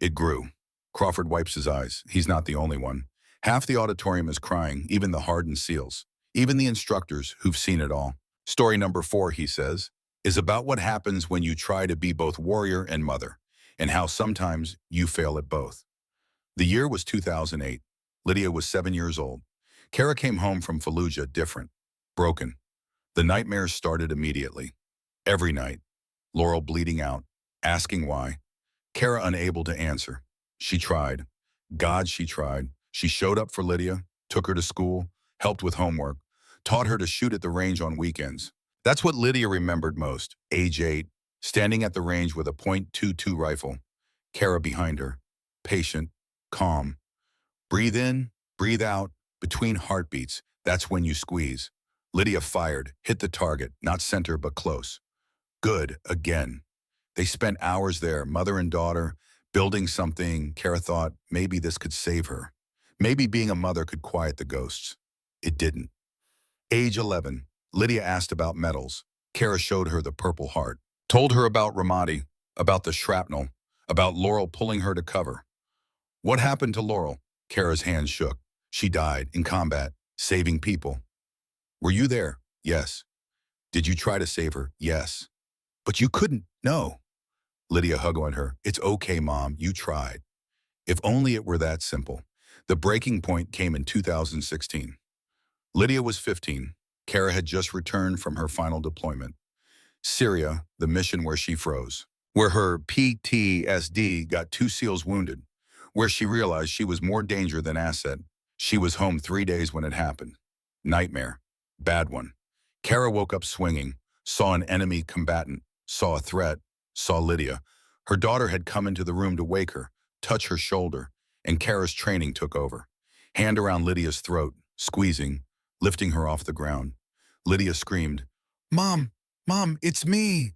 It grew. Crawford wipes his eyes. He's not the only one. Half the auditorium is crying, even the hardened SEALs, even the instructors who've seen it all. Story number 4, he says, is about what happens when you try to be both warrior and mother, and how sometimes you fail at both. The year was 2008. Lydia was 7 years old. Kara came home from Fallujah different, broken. The nightmares started immediately. Every night, Laurel bleeding out, asking why. Kara unable to answer. She tried. God, she tried. She showed up for Lydia, took her to school, helped with homework, taught her to shoot at the range on weekends. That's what Lydia remembered most, age 8, standing at the range with a .22 rifle. Kara behind her, patient, calm. Breathe in, breathe out, between heartbeats. That's when you squeeze. Lydia fired, hit the target, not center but close. Good, again. They spent hours there, mother and daughter, building something. Kara thought maybe this could save her. Maybe being a mother could quiet the ghosts. It didn't. Age 11, Lydia asked about medals. Kara showed her the Purple Heart. Told her about Ramadi, about the shrapnel, about Laurel pulling her to cover. What happened to Laurel? Kara's hands shook. She died in combat, saving people. Were you there? Yes. Did you try to save her? Yes. But you couldn't. No. Lydia hugged on her. It's okay, Mom. You tried. If only it were that simple. The breaking point came in 2016. Lydia was 15. Kara had just returned from her final deployment. Syria, the mission where she froze, where her PTSD got 2 SEALs wounded, where she realized she was more danger than asset. She was home 3 days when it happened. Nightmare. Bad one. Kara woke up swinging, saw an enemy combatant, saw a threat, saw Lydia. Her daughter had come into the room to wake her, touch her shoulder, and Kara's training took over. Hand around Lydia's throat, squeezing, lifting her off the ground. Lydia screamed, Mom, Mom, it's me.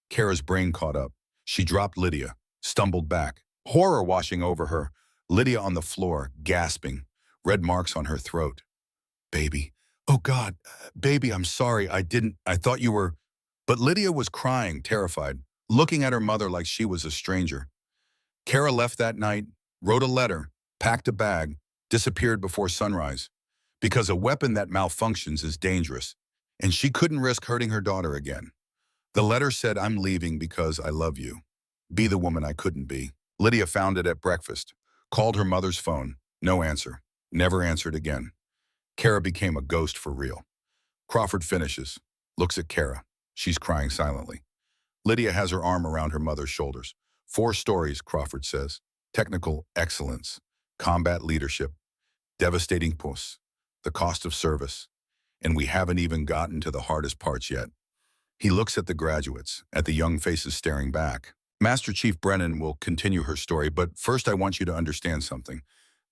Kara's brain caught up. She dropped Lydia, stumbled back, horror washing over her. Lydia on the floor, gasping, red marks on her throat. Baby, oh God, baby, I'm sorry, I thought you were. But Lydia was crying, terrified, looking at her mother like she was a stranger. Kara left that night, wrote a letter, packed a bag, disappeared before sunrise. Because a weapon that malfunctions is dangerous, and she couldn't risk hurting her daughter again. The letter said, I'm leaving because I love you. Be the woman I couldn't be. Lydia found it at breakfast, called her mother's phone, no answer, never answered again. Kara became a ghost for real. Crawford finishes, looks at Kara. She's crying silently. Lydia has her arm around her mother's shoulders. 4 stories, Crawford says. Technical excellence, combat leadership, devastating puss, the cost of service, and we haven't even gotten to the hardest parts yet. He looks at the graduates, at the young faces staring back. Master Chief Brennan will continue her story, but first I want you to understand something.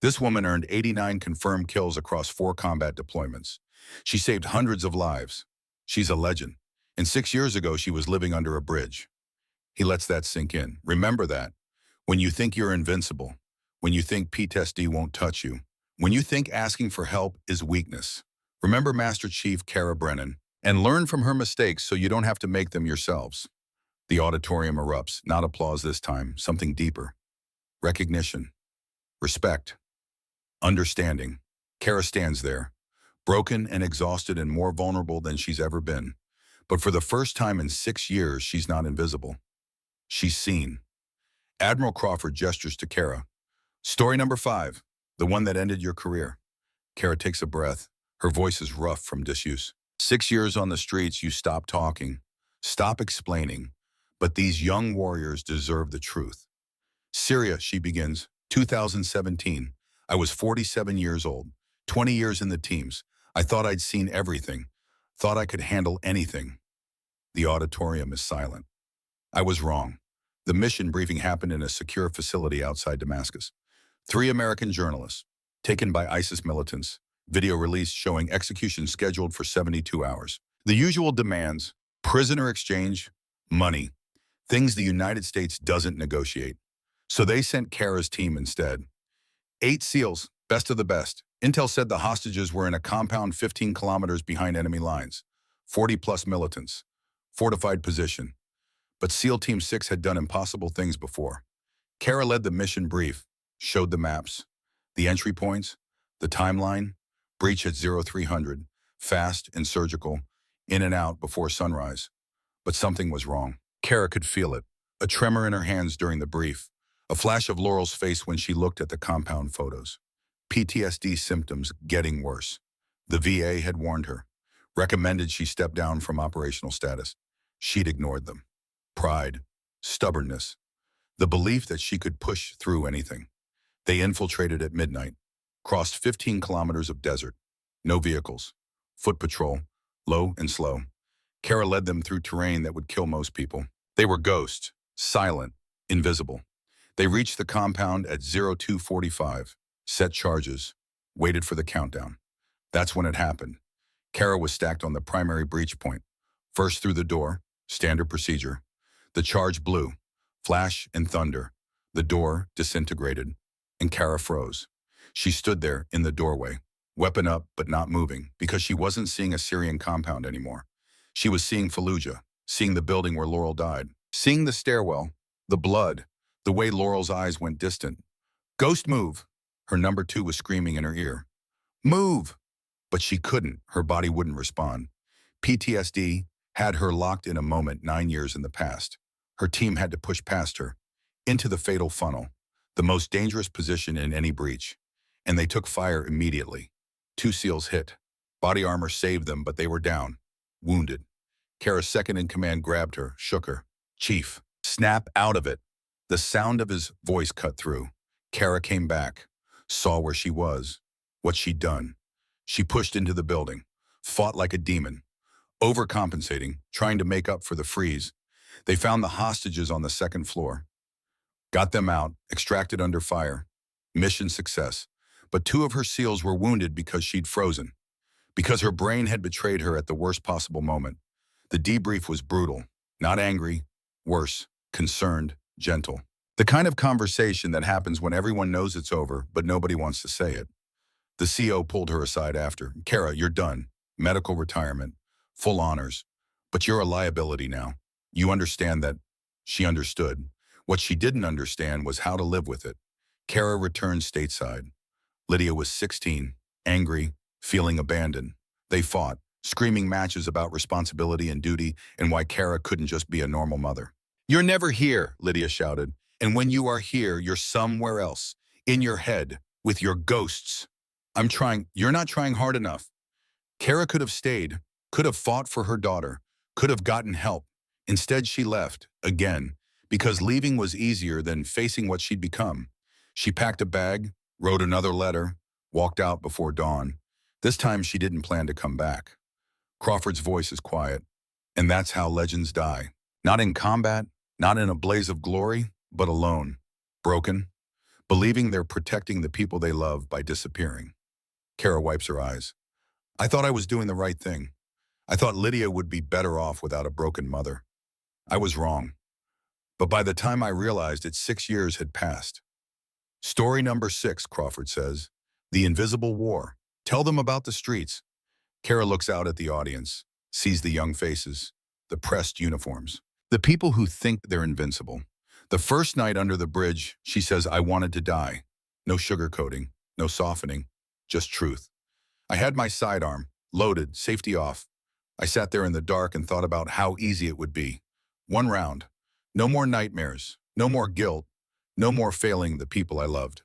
This woman earned 89 confirmed kills across 4 combat deployments. She saved hundreds of lives. She's a legend. And 6 years ago, she was living under a bridge. He lets that sink in. Remember that. When you think you're invincible, when you think PTSD won't touch you, when you think asking for help is weakness, remember Master Chief Kara Brennan and learn from her mistakes so you don't have to make them yourselves. The auditorium erupts, not applause this time, something deeper. Recognition, respect, understanding. Kara stands there, broken and exhausted and more vulnerable than she's ever been. But for the first time in 6 years, she's not invisible. She's seen. Admiral Crawford gestures to Kara. Story number 5, the one that ended your career. Kara takes a breath. Her voice is rough from disuse. 6 years on the streets, you stop talking, stop explaining. But these young warriors deserve the truth. Syria, she begins, 2017. I was 47 years old, 20 years in the teams. I thought I'd seen everything, thought I could handle anything. The auditorium is silent. I was wrong. The mission briefing happened in a secure facility outside Damascus. 3 American journalists, taken by ISIS militants, video released showing execution scheduled for 72 hours. The usual demands, prisoner exchange, money, things the United States doesn't negotiate. So they sent Kara's team instead. 8 SEALs, best of the best. Intel said the hostages were in a compound 15 kilometers behind enemy lines. 40-plus militants. Fortified position. But SEAL Team 6 had done impossible things before. Kara led the mission brief, showed the maps, the entry points, The timeline? Breach at 0300, fast and surgical, in and out before sunrise. But something was wrong. Kara could feel it. A tremor in her hands during the brief. A flash of Laurel's face when she looked at the compound photos. PTSD symptoms getting worse. The VA had warned her. Recommended she step down from operational status. She'd ignored them. Pride. Stubbornness. The belief that she could push through anything. They infiltrated at midnight. Crossed 15 kilometers of desert. No vehicles. Foot patrol. Low and slow. Kara led them through terrain that would kill most people. They were ghosts. Silent. Invisible. They reached the compound at 0245. Set charges. Waited for the countdown. That's when it happened. Kara was stacked on the primary breach point. First through the door. Standard procedure. The charge blew. Flash and thunder. The door disintegrated. And Kara froze. She stood there in the doorway, weapon up but not moving, because she wasn't seeing a Syrian compound anymore. She was seeing Fallujah, seeing the building where Laurel died, seeing the stairwell, the blood, the way Laurel's eyes went distant. Ghost, move! Her number two was screaming in her ear. Move! But she couldn't. Her body wouldn't respond. PTSD had her locked in a moment 9 years in the past. Her team had to push past her, into the fatal funnel, the most dangerous position in any breach. And they took fire immediately. 2 SEALs hit. Body armor saved them, but they were down, wounded. Kara's second-in-command grabbed her, shook her. Chief, snap out of it. The sound of his voice cut through. Kara came back, saw where she was, what she'd done. She pushed into the building, fought like a demon, overcompensating, trying to make up for the freeze. They found the hostages on the second floor. Got them out, extracted under fire. Mission success. But 2 of her SEALs were wounded because she'd frozen, because her brain had betrayed her at the worst possible moment. The debrief was brutal, not angry, worse, concerned, gentle. The kind of conversation that happens when everyone knows it's over, but nobody wants to say it. The CO pulled her aside after. Kara, you're done. Medical retirement, full honors. But you're a liability now. You understand that. She understood. What she didn't understand was how to live with it. Kara returned stateside. Lydia was 16, angry, feeling abandoned. They fought, screaming matches about responsibility and duty and why Kara couldn't just be a normal mother. You're never here, Lydia shouted. And when you are here, you're somewhere else, in your head, with your ghosts. I'm trying. You're not trying hard enough. Kara could have stayed, could have fought for her daughter, could have gotten help. Instead, she left, again, because leaving was easier than facing what she'd become. She packed a bag, wrote another letter, walked out before dawn. This time she didn't plan to come back. Crawford's voice is quiet, and that's how legends die. Not in combat, not in a blaze of glory, but alone, broken, believing they're protecting the people they love by disappearing. Kara wipes her eyes. I thought I was doing the right thing. I thought Lydia would be better off without a broken mother. I was wrong. But by the time I realized it, 6 years had passed. Story number 6, Crawford says. The Invisible War. Tell them about the streets. Kara looks out at the audience, sees the young faces, the pressed uniforms, the people who think they're invincible. The first night under the bridge, she says, I wanted to die. No sugarcoating, no softening, just truth. I had my sidearm, loaded, safety off. I sat there in the dark and thought about how easy it would be. 1 round. No more nightmares, no more guilt, no more failing the people I loved.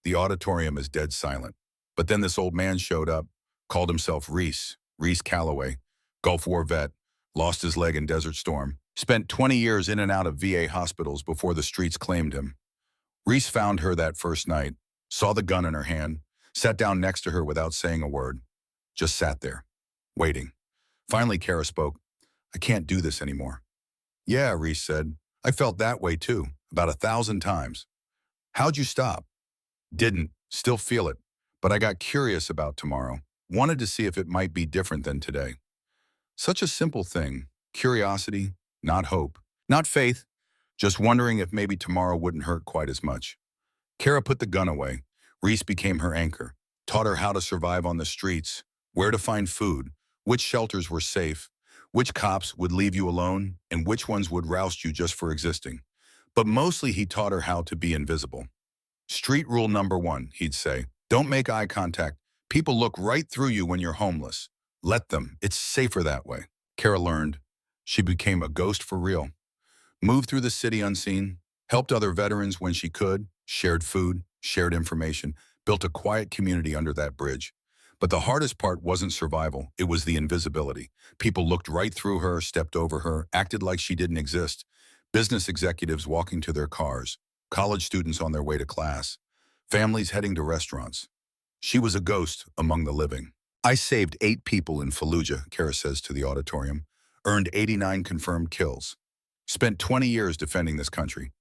The auditorium is dead silent. But then this old man showed up, called himself Reese Calloway, Gulf War vet, lost his leg in Desert Storm, spent 20 years in and out of VA hospitals before the streets claimed him. Reese found her that first night, saw the gun in her hand, sat down next to her without saying a word, just sat there, waiting. Finally, Kara spoke. I can't do this anymore. Yeah, Reese said. I felt that way too, about 1,000 times. How'd you stop? Didn't, still feel it, but I got curious about tomorrow, wanted to see if it might be different than today. Such a simple thing, curiosity, not hope, not faith, just wondering if maybe tomorrow wouldn't hurt quite as much. Kara put the gun away. Reese became her anchor, taught her how to survive on the streets, where to find food, which shelters were safe, which cops would leave you alone, and which ones would roust you just for existing. But mostly he taught her how to be invisible. Street rule number 1, he'd say, Don't make eye contact. People look right through you when you're homeless. Let them. It's safer that way. Kara learned. She became a ghost for real. Moved through the city unseen, helped other veterans when she could, shared food, shared information, built a quiet community under that bridge. But the hardest part wasn't survival, it was the invisibility. People looked right through her, stepped over her, acted like she didn't exist. Business executives walking to their cars, college students on their way to class, families heading to restaurants. She was a ghost among the living. I saved 8 people in Fallujah, Kara says to the auditorium, earned 89 confirmed kills, spent 20 years defending this country,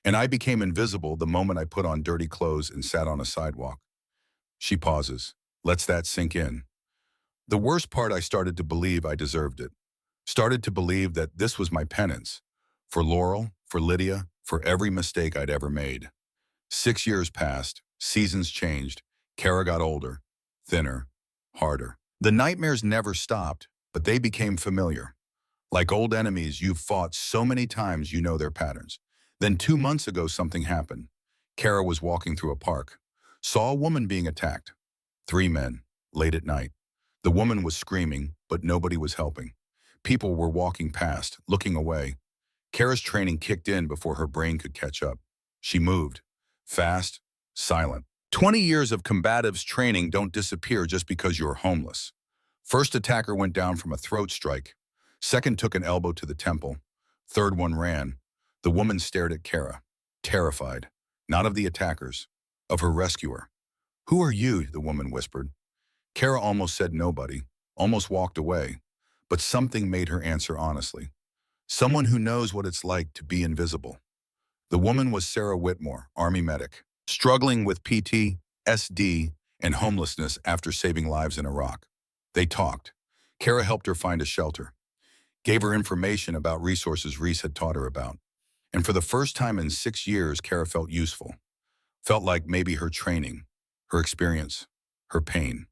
and I became invisible the moment I put on dirty clothes and sat on a sidewalk. She pauses, lets that sink in. The worst part, I started to believe I deserved it. Started to believe that this was my penance. For Laurel, for Lydia, for every mistake I'd ever made. 6 years passed, seasons changed, Kara got older, thinner, harder. The nightmares never stopped, but they became familiar. Like old enemies you've fought so many times you know their patterns. Then 2 months ago something happened. Kara was walking through a park. Saw a woman being attacked. 3 men, late at night. The woman was screaming, but nobody was helping. People were walking past, looking away. Kara's training kicked in before her brain could catch up. She moved. Fast, silent. 20 years of combatives training don't disappear just because you're homeless. First attacker went down from a throat strike. Second took an elbow to the temple. Third one ran. The woman stared at Kara, terrified, not of the attackers, of her rescuer. "Who are you?" the woman whispered. Kara almost said nobody, almost walked away, but something made her answer honestly. Someone who knows what it's like to be invisible. The woman was Sarah Whitmore, Army medic, struggling with PTSD and homelessness after saving lives in Iraq. They talked. Kara helped her find a shelter, gave her information about resources Reese had taught her about. And for the first time in 6 years, Kara felt useful. Felt like maybe her training, her experience, her pain.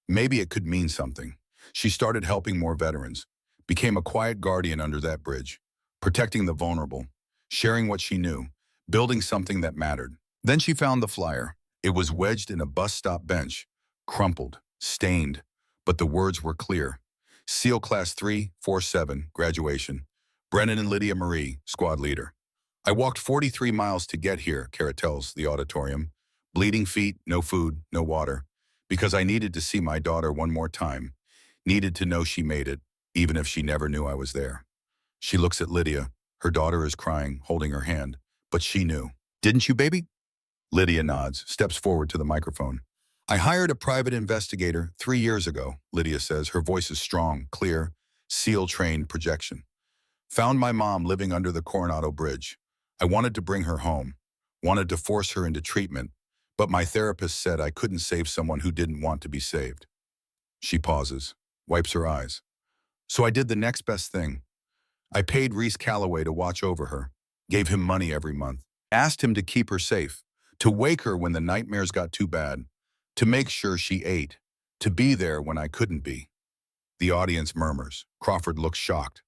Maybe it could mean something. She started helping more veterans, became a quiet guardian under that bridge, protecting the vulnerable, sharing what she knew, building something that mattered. Then she found the flyer. It was wedged in a bus stop bench, crumpled, stained, but the words were clear. SEAL Class 347, graduation. Brennan and Lydia Marie, squad leader. I walked 43 miles to get here, Kara tells the auditorium. Bleeding feet, no food, no water. Because I needed to see my daughter one more time. Needed to know she made it, even if she never knew I was there. She looks at Lydia. Her daughter is crying, holding her hand. But she knew. "Didn't you, baby?" Lydia nods, steps forward to the microphone. "I hired a private investigator 3 years ago," Lydia says. Her voice is strong, clear, SEAL-trained projection. "Found my mom living under the Coronado Bridge. I wanted to bring her home, wanted to force her into treatment, but my therapist said I couldn't save someone who didn't want to be saved." She pauses, wipes her eyes. "So I did the next best thing. I paid Reese Calloway to watch over her, gave him money every month, asked him to keep her safe, to wake her when the nightmares got too bad, to make sure she ate, to be there when I couldn't be." The audience murmurs. Crawford looks shocked.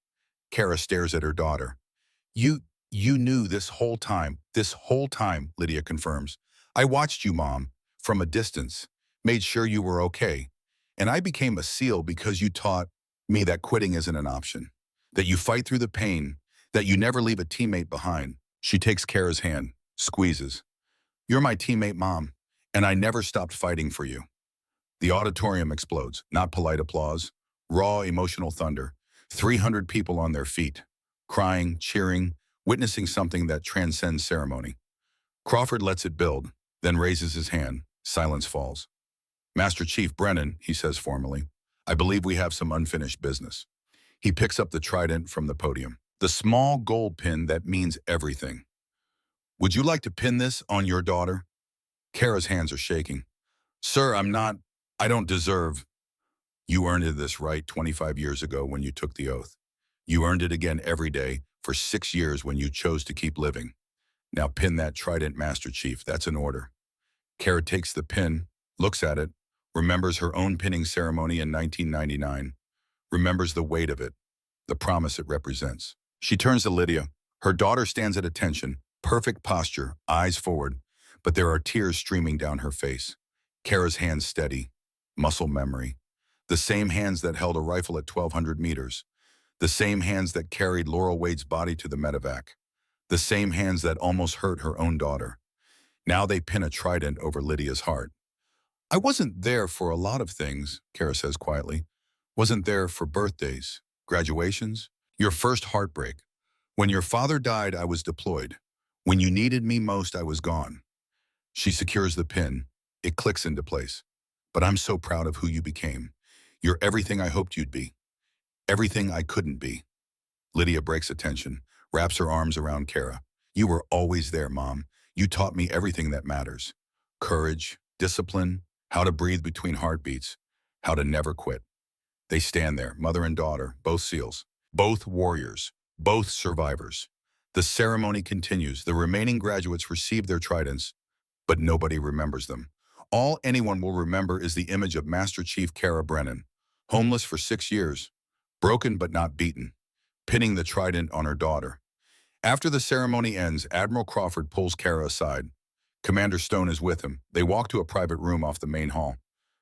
Kara stares at her daughter. You knew this whole time, Lydia confirms. "I watched you, Mom, from a distance, made sure you were okay. And I became a SEAL because you taught me that quitting isn't an option, that you fight through the pain, that you never leave a teammate behind." She takes Kara's hand, squeezes. "You're my teammate, Mom, and I never stopped fighting for you." The auditorium explodes, not polite applause, raw emotional thunder. 300 people on their feet, crying, cheering, witnessing something that transcends ceremony. Crawford lets it build, then raises his hand. Silence falls. "Master Chief Brennan," he says formally, "I believe we have some unfinished business." He picks up the trident from the podium, the small gold pin that means everything. "Would you like to pin this on your daughter?" Kara's hands are shaking. "Sir, I don't deserve." "You earned this right 25 years ago when you took the oath. You earned it again every day for 6 years when you chose to keep living. Now pin that trident, Master Chief. That's an order." Kara takes the pin, looks at it, remembers her own pinning ceremony in 1999, remembers the weight of it, the promise it represents. She turns to Lydia. Her daughter stands at attention, perfect posture, eyes forward, but there are tears streaming down her face. Kara's hands steady, muscle memory. The same hands that held a rifle at 1,200 meters. The same hands that carried Laurel Wade's body to the medevac. The same hands that almost hurt her own daughter. Now they pin a trident over Lydia's heart. I wasn't there for a lot of things, Kara says quietly. Wasn't there for birthdays, graduations, your first heartbreak. When your father died, I was deployed. When you needed me most, I was gone. She secures the pin. It clicks into place. But I'm so proud of who you became. You're everything I hoped you'd be. Everything I couldn't be. Lydia breaks attention, wraps her arms around Kara. You were always there, Mom. You taught me everything that matters. Courage, discipline, how to breathe between heartbeats, how to never quit. They stand there, mother and daughter, both SEALs, both warriors, both survivors. The ceremony continues. The remaining graduates receive their tridents, but nobody remembers them. All anyone will remember is the image of Master Chief Kara Brennan, homeless for 6 years, broken but not beaten, pinning the trident on her daughter. After the ceremony ends, Admiral Crawford pulls Kara aside. Commander Stone is with him. They walk to a private room off the main hall.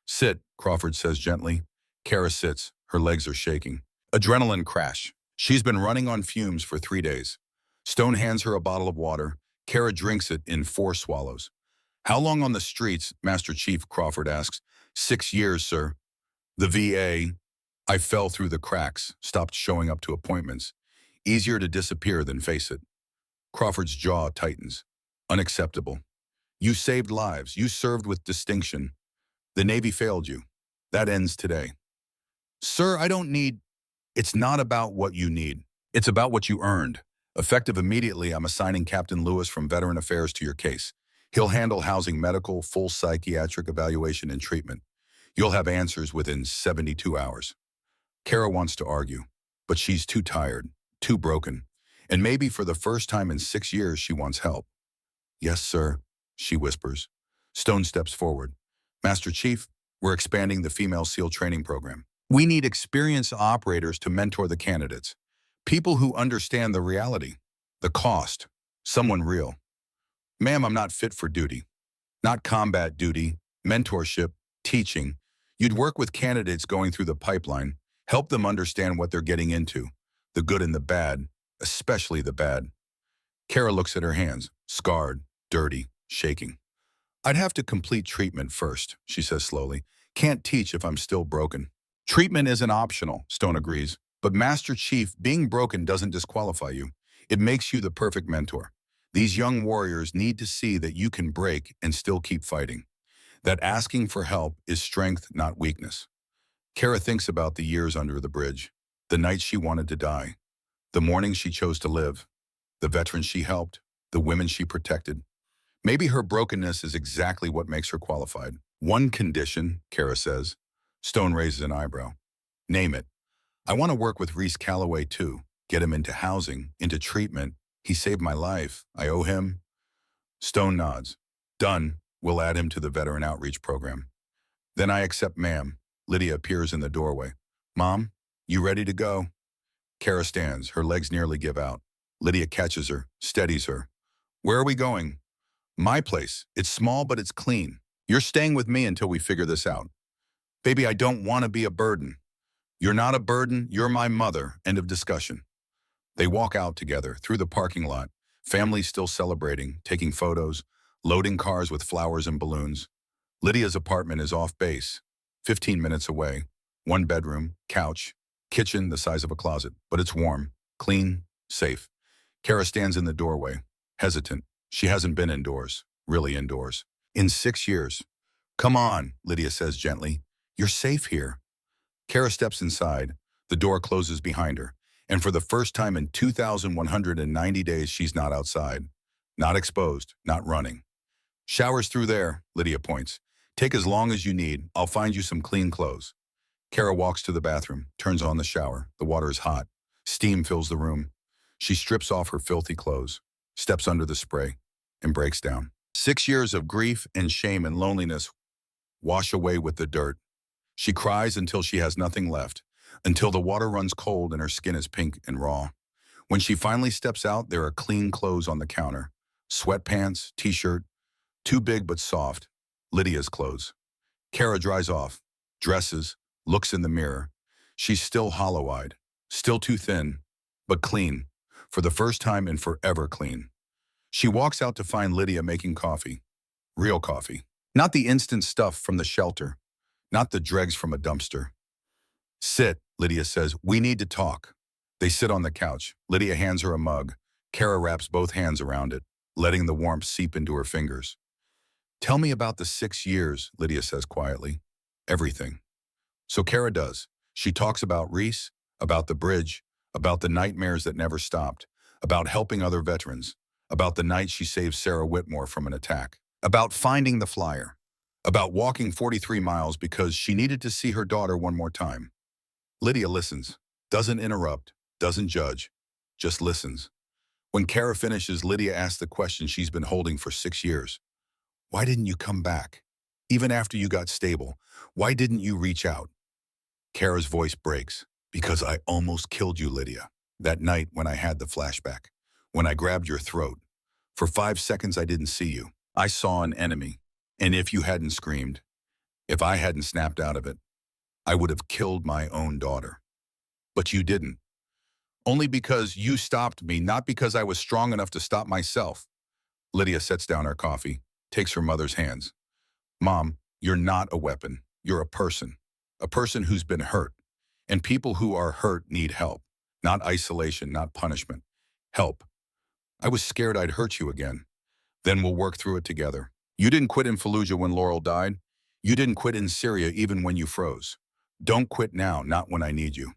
Sit, Crawford says gently. Kara sits. Her legs are shaking. Adrenaline crash. She's been running on fumes for 3 days. Stone hands her a bottle of water. Kara drinks it in 4 swallows. How long on the streets, Master Chief, Crawford asks. 6 years, sir. The VA, I fell through the cracks, stopped showing up to appointments. Easier to disappear than face it. Crawford's jaw tightens. Unacceptable. You saved lives. You served with distinction. The Navy failed you. That ends today. Sir, I don't need... It's not about what you need. It's about what you earned. Effective immediately, I'm assigning Captain Lewis from Veteran Affairs to your case. He'll handle housing, medical, full psychiatric evaluation and treatment. You'll have answers within 72 hours. Kara wants to argue, but she's too tired, too broken, and maybe for the first time in 6 years she wants help. Yes, sir, she whispers. Stone steps forward. Master Chief, we're expanding the female SEAL training program. We need experienced operators to mentor the candidates. People who understand the reality, the cost, someone real. Ma'am, I'm not fit for duty. Not combat duty, mentorship, teaching. You'd work with candidates going through the pipeline, help them understand what they're getting into, the good and the bad, especially the bad. Kara looks at her hands, scarred, dirty, shaking. I'd have to complete treatment first, she says slowly. Can't teach if I'm still broken. Treatment isn't optional, Stone agrees. But Master Chief, being broken doesn't disqualify you. It makes you the perfect mentor. These young warriors need to see that you can break and still keep fighting. That asking for help is strength, not weakness. Kara thinks about the years under the bridge, the nights she wanted to die, the mornings she chose to live, the veterans she helped, the women she protected. Maybe her brokenness is exactly what makes her qualified. One condition, Kara says. Stone raises an eyebrow. Name it. I want to work with Reese Calloway too. Get him into housing, into treatment. He saved my life. I owe him. Stone nods. Done. We'll add him to the Veteran Outreach Program. Then I accept, ma'am. Lydia appears in the doorway. Mom, you ready to go? Kara stands. Her legs nearly give out. Lydia catches her, steadies her. Where are we going? My place. It's small, but it's clean. You're staying with me until we figure this out. Baby, I don't want to be a burden. You're not a burden. You're my mother. End of discussion. They walk out together through the parking lot. Families still celebrating, taking photos, loading cars with flowers and balloons. Lydia's apartment is off base, 15 minutes away. 1 bedroom, couch, kitchen the size of a closet, but it's warm, clean, safe. Kara stands in the doorway, hesitant. She hasn't been indoors, really indoors, in 6 years. Come on, Lydia says gently. You're safe here. Kara steps inside. The door closes behind her. And for the first time in 2,190 days, she's not outside. Not exposed, not running. Showers through there, Lydia points. Take as long as you need. I'll find you some clean clothes. Kara walks to the bathroom, turns on the shower. The water is hot. Steam fills the room. She strips off her filthy clothes, steps under the spray, and breaks down. 6 years of grief and shame and loneliness wash away with the dirt. She cries until she has nothing left, until the water runs cold and her skin is pink and raw. When she finally steps out, there are clean clothes on the counter. Sweatpants, t-shirt, too big but soft. Lydia's clothes. Kara dries off, dresses, looks in the mirror. She's still hollow-eyed, still too thin, but clean. For the first time in forever clean. She walks out to find Lydia making coffee. Real coffee. Not the instant stuff from the shelter. Not the dregs from a dumpster. Sit, Lydia says. We need to talk. They sit on the couch. Lydia hands her a mug. Kara wraps both hands around it, letting the warmth seep into her fingers. Tell me about the 6 years, Lydia says quietly. Everything. So Kara does. She talks about Reese, about the bridge, about the nightmares that never stopped, about helping other veterans, about the night she saved Sarah Whitmore from an attack, about finding the flyer, about walking 43 miles because she needed to see her daughter one more time. Lydia listens, doesn't interrupt, doesn't judge, just listens. When Kara finishes, Lydia asks the question she's been holding for 6 years. Why didn't you come back? Even after you got stable, why didn't you reach out? Kara's voice breaks. Because I almost killed you, Lydia. That night when I had the flashback. When I grabbed your throat. For 5 seconds I didn't see you. I saw an enemy. And if you hadn't screamed, if I hadn't snapped out of it, I would have killed my own daughter. But you didn't. Only because you stopped me, not because I was strong enough to stop myself. Lydia sets down her coffee, takes her mother's hands. Mom, you're not a weapon. You're a person. A person who's been hurt. And people who are hurt need help. Not isolation, not punishment. Help. I was scared I'd hurt you again. Then we'll work through it together. You didn't quit in Fallujah when Laurel died. You didn't quit in Syria even when you froze. Don't quit now, not when I need you.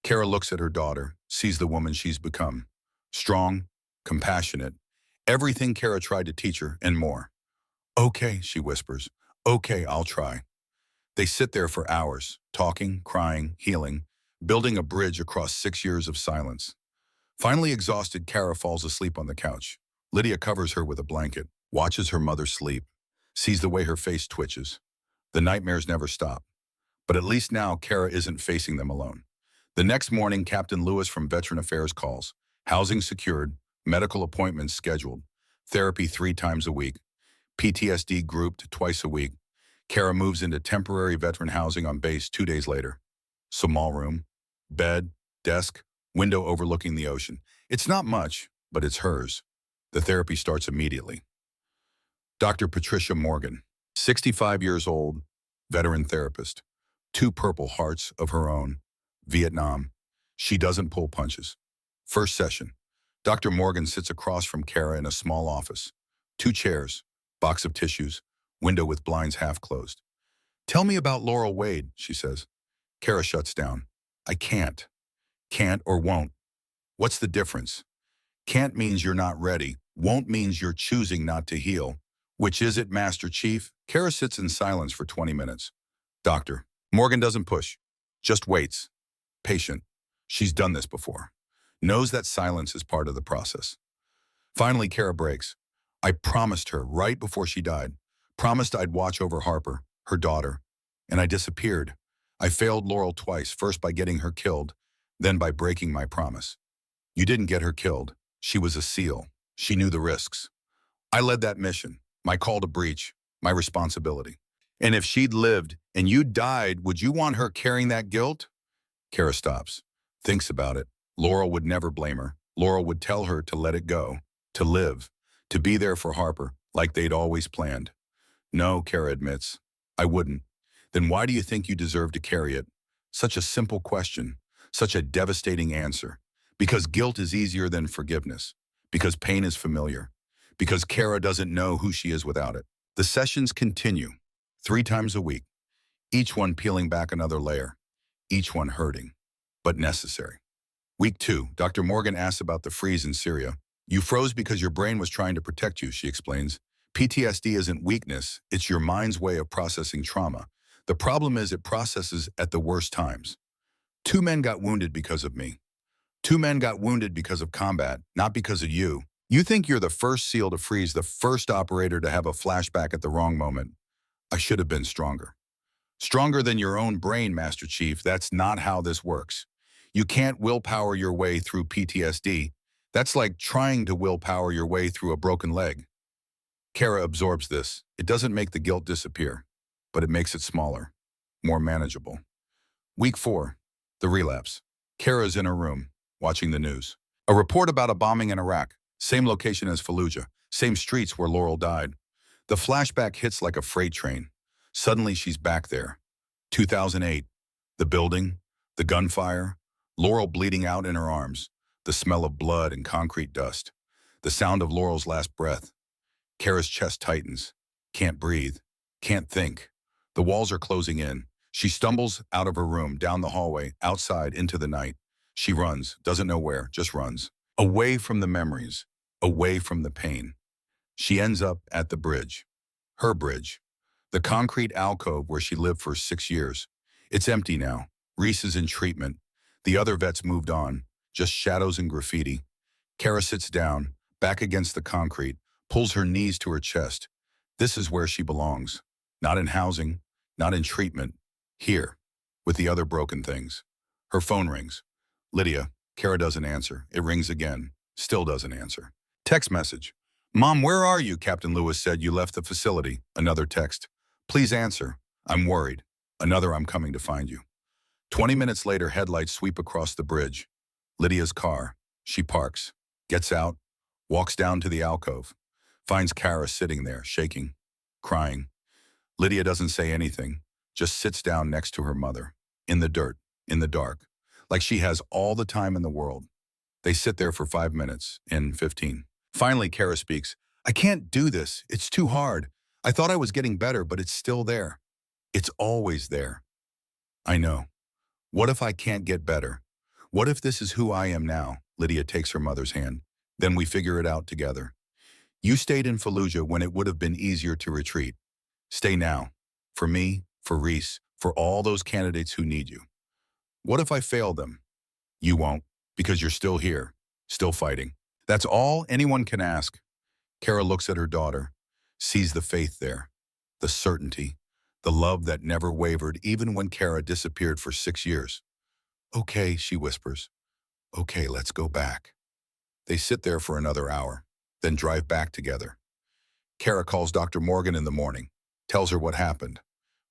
Kara looks at her daughter, sees the woman she's become. Strong, compassionate. Everything Kara tried to teach her and more. Okay, she whispers. Okay, I'll try. They sit there for hours, talking, crying, healing, building a bridge across 6 years of silence. Finally exhausted, Kara falls asleep on the couch. Lydia covers her with a blanket, watches her mother sleep, sees the way her face twitches. The nightmares never stop. But at least now, Kara isn't facing them alone. The next morning, Captain Lewis from Veteran Affairs calls. Housing secured, medical appointments scheduled, therapy 3 times a week, PTSD grouped twice a week. Kara moves into temporary veteran housing on base 2 days later. Small room, bed, desk, window overlooking the ocean. It's not much, but it's hers. The therapy starts immediately. Dr. Patricia Morgan, 65 years old, veteran therapist. 2 Purple Hearts of her own. Vietnam. She doesn't pull punches. First session. Dr. Morgan sits across from Kara in a small office. 2 chairs, box of tissues, window with blinds half closed. Tell me about Laurel Wade, she says. Kara shuts down. I can't. Can't or won't. What's the difference? Can't means you're not ready. Won't means you're choosing not to heal. Which is it, Master Chief? Kara sits in silence for 20 minutes. Doctor. Morgan doesn't push. Just waits. Patient. She's done this before. Knows that silence is part of the process. Finally, Kara breaks. I promised her right before she died. Promised I'd watch over Harper, her daughter. And I disappeared. I failed Laurel twice, first by getting her killed, then by breaking my promise. You didn't get her killed. She was a SEAL. She knew the risks. I led that mission, my call to breach, my responsibility. And if she'd lived and you died, would you want her carrying that guilt? Kara stops, thinks about it. Laurel would never blame her. Laurel would tell her to let it go, to live, to be there for Harper, like they'd always planned. No, Kara admits, I wouldn't. Then why do you think you deserve to carry it? Such a simple question, such a devastating answer. Because guilt is easier than forgiveness. Because pain is familiar. Because Kara doesn't know who she is without it. The sessions continue, 3 times a week, each one peeling back another layer, each one hurting, but necessary. Week 2, Dr. Morgan asks about the freeze in Syria. You froze because your brain was trying to protect you, she explains. PTSD isn't weakness, it's your mind's way of processing trauma. The problem is it processes at the worst times. 2 men got wounded because of me. 2 men got wounded because of combat, not because of you. You think you're the first SEAL to freeze, the first operator to have a flashback at the wrong moment. I should have been stronger. Stronger than your own brain, Master Chief. That's not how this works. You can't willpower your way through PTSD. That's like trying to willpower your way through a broken leg. Kara absorbs this. It doesn't make the guilt disappear. but it makes it smaller, more manageable. Week 4, the relapse. Kara's in her room, watching the news. A report about a bombing in Iraq, same location as Fallujah, same streets where Laurel died. The flashback hits like a freight train. Suddenly she's back there. 2008, the building, the gunfire, Laurel bleeding out in her arms, the smell of blood and concrete dust, the sound of Laurel's last breath. Kara's chest tightens. Can't breathe. Can't think. The walls are closing in. She stumbles out of her room, down the hallway, outside, into the night. She runs, doesn't know where, just runs. Away from the memories, away from the pain. She ends up at the bridge. Her bridge. The concrete alcove where she lived for 6 years. It's empty now. Reese is in treatment. The other vets moved on. Just shadows and graffiti. Kara sits down, back against the concrete, pulls her knees to her chest. This is where she belongs. Not in housing, not in treatment. Here, with the other broken things. Her phone rings. Lydia. Kara doesn't answer. It rings again. Still doesn't answer. Text message. Mom, where are you? Captain Lewis said you left the facility. Another text. Please answer. I'm worried. Another, I'm coming to find you. 20 minutes later, headlights sweep across the bridge. Lydia's car. She parks, gets out, walks down to the alcove, finds Kara sitting there, shaking, crying. Lydia doesn't say anything, just sits down next to her mother, in the dirt, in the dark, like she has all the time in the world. They sit there for 5 minutes, in 15. Finally, Kara speaks. I can't do this. It's too hard. I thought I was getting better, but it's still there. It's always there. I know. What if I can't get better? What if this is who I am now? Lydia takes her mother's hand. Then we figure it out together. You stayed in Fallujah when it would have been easier to retreat. Stay now. For me, for Reese, for all those candidates who need you. What if I fail them? You won't, because you're still here, still fighting. That's all anyone can ask. Kara looks at her daughter, sees the faith there, the certainty, the love that never wavered even when Kara disappeared for 6 years. Okay, she whispers. Okay, let's go back. They sit there for another hour, then drive back together. Kara calls Dr. Morgan in the morning, tells her what happened.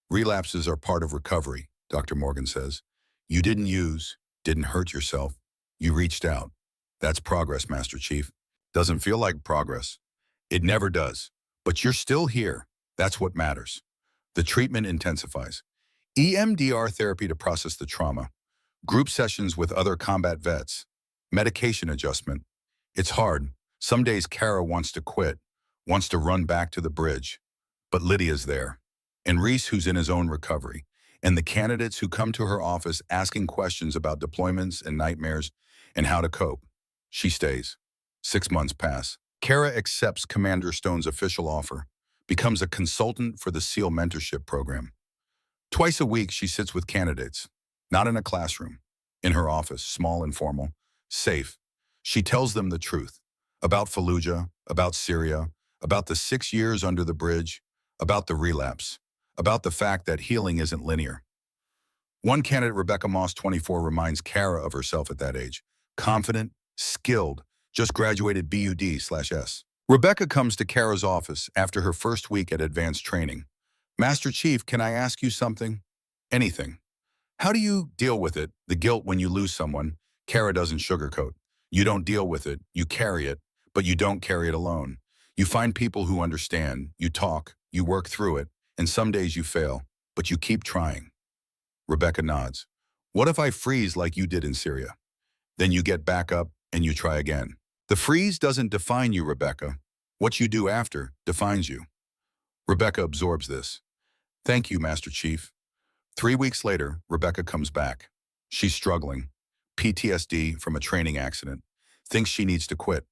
Relapses are part of recovery, Dr. Morgan says. You didn't use, didn't hurt yourself. You reached out. That's progress, Master Chief. Doesn't feel like progress. It never does. But you're still here. That's what matters. The treatment intensifies. EMDR therapy to process the trauma. Group sessions with other combat vets. Medication adjustment. It's hard. Some days Kara wants to quit, wants to run back to the bridge. But Lydia's there. And Reese, who's in his own recovery. And the candidates who come to her office asking questions about deployments and nightmares and how to cope. She stays. 6 months pass. Kara accepts Commander Stone's official offer, becomes a consultant for the SEAL mentorship program. Twice a week, she sits with candidates, not in a classroom, in her office, small and formal, safe. She tells them the truth about Fallujah, about Syria, about the 6 years under the bridge, about the relapse, about the fact that healing isn't linear. One candidate, Rebecca Moss, 24, reminds Kara of herself at that age. Confident, skilled, just graduated BUD/S. Rebecca comes to Kara's office after her first week at advanced training. Master Chief, can I ask you something? Anything. How do you deal with it, the guilt when you lose someone? Kara doesn't sugarcoat. You don't deal with it, you carry it, but you don't carry it alone. You find people who understand, you talk, you work through it, and some days you fail, but you keep trying. Rebecca nods. What if I freeze like you did in Syria? Then you get back up and you try again. The freeze doesn't define you, Rebecca. What you do after defines you. Rebecca absorbs this. Thank you, Master Chief. 3 weeks later, Rebecca comes back. She's struggling. PTSD from a training accident. Thinks she needs to quit.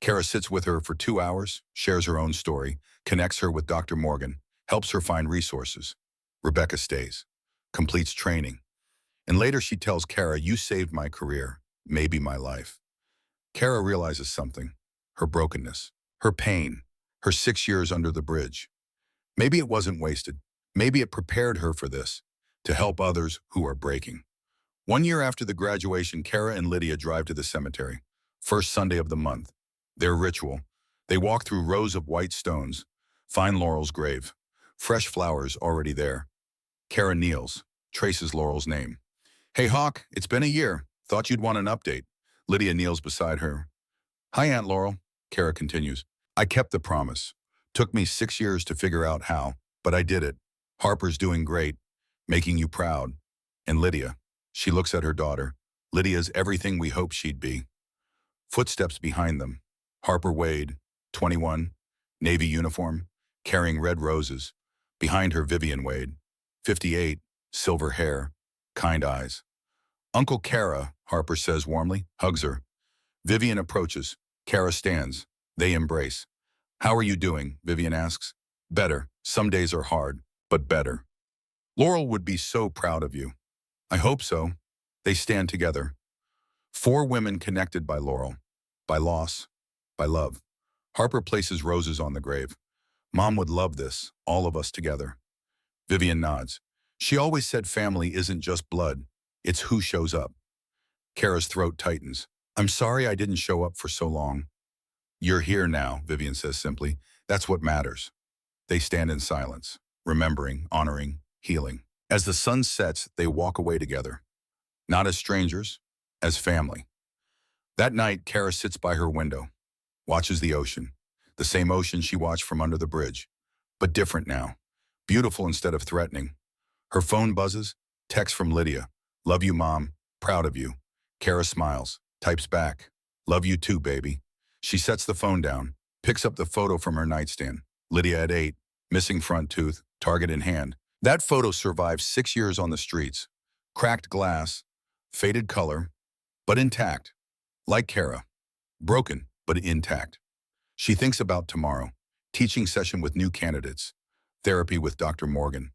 Kara sits with her for 2 hours, shares her own story, connects her with Dr. Morgan, helps her find resources. Rebecca stays, completes training. And later she tells Kara, you saved my career, maybe my life. Kara realizes something, her brokenness, her pain, her 6 years under the bridge. Maybe it wasn't wasted. Maybe it prepared her for this, to help others who are breaking. 1 year after the graduation, Kara and Lydia drive to the cemetery. First Sunday of the month. Their ritual. They walk through rows of white stones, find Laurel's grave. Fresh flowers already there. Kara kneels, traces Laurel's name. Hey, Hawk, it's been a year. Thought you'd want an update. Lydia kneels beside her. Hi, Aunt Laurel. Kara continues. I kept the promise. Took me 6 years to figure out how, but I did it. Harper's doing great, making you proud. And Lydia, she looks at her daughter. Lydia's everything we hoped she'd be. Footsteps behind them. Harper Wade, 21, Navy uniform, carrying red roses. Behind her, Vivian Wade, 58, silver hair, kind eyes. Uncle Kara, Harper says warmly, hugs her. Vivian approaches. Kara stands. They embrace. How are you doing? Vivian asks. Better. Some days are hard, but better. Laurel would be so proud of you. I hope so. They stand together. 4 women connected by Laurel, by loss, by love. Harper places roses on the grave. Mom would love this, all of us together. Vivian nods. She always said family isn't just blood, it's who shows up. Kara's throat tightens. I'm sorry I didn't show up for so long. You're here now, Vivian says simply. That's what matters. They stand in silence, remembering, honoring, healing. As the sun sets, they walk away together. Not as strangers, as family. That night, Kara sits by her window, watches the ocean. The same ocean she watched from under the bridge, but different now. Beautiful instead of threatening. Her phone buzzes, text from Lydia. Love you, Mom. Proud of you. Kara smiles, types back. Love you too, baby. She sets the phone down, picks up the photo from her nightstand. Lydia at 8, missing front tooth, target in hand. That photo survived 6 years on the streets. Cracked glass, faded color, but intact. Like Kara. Broken, but intact. She thinks about tomorrow. Teaching session with new candidates. Therapy with Dr. Morgan.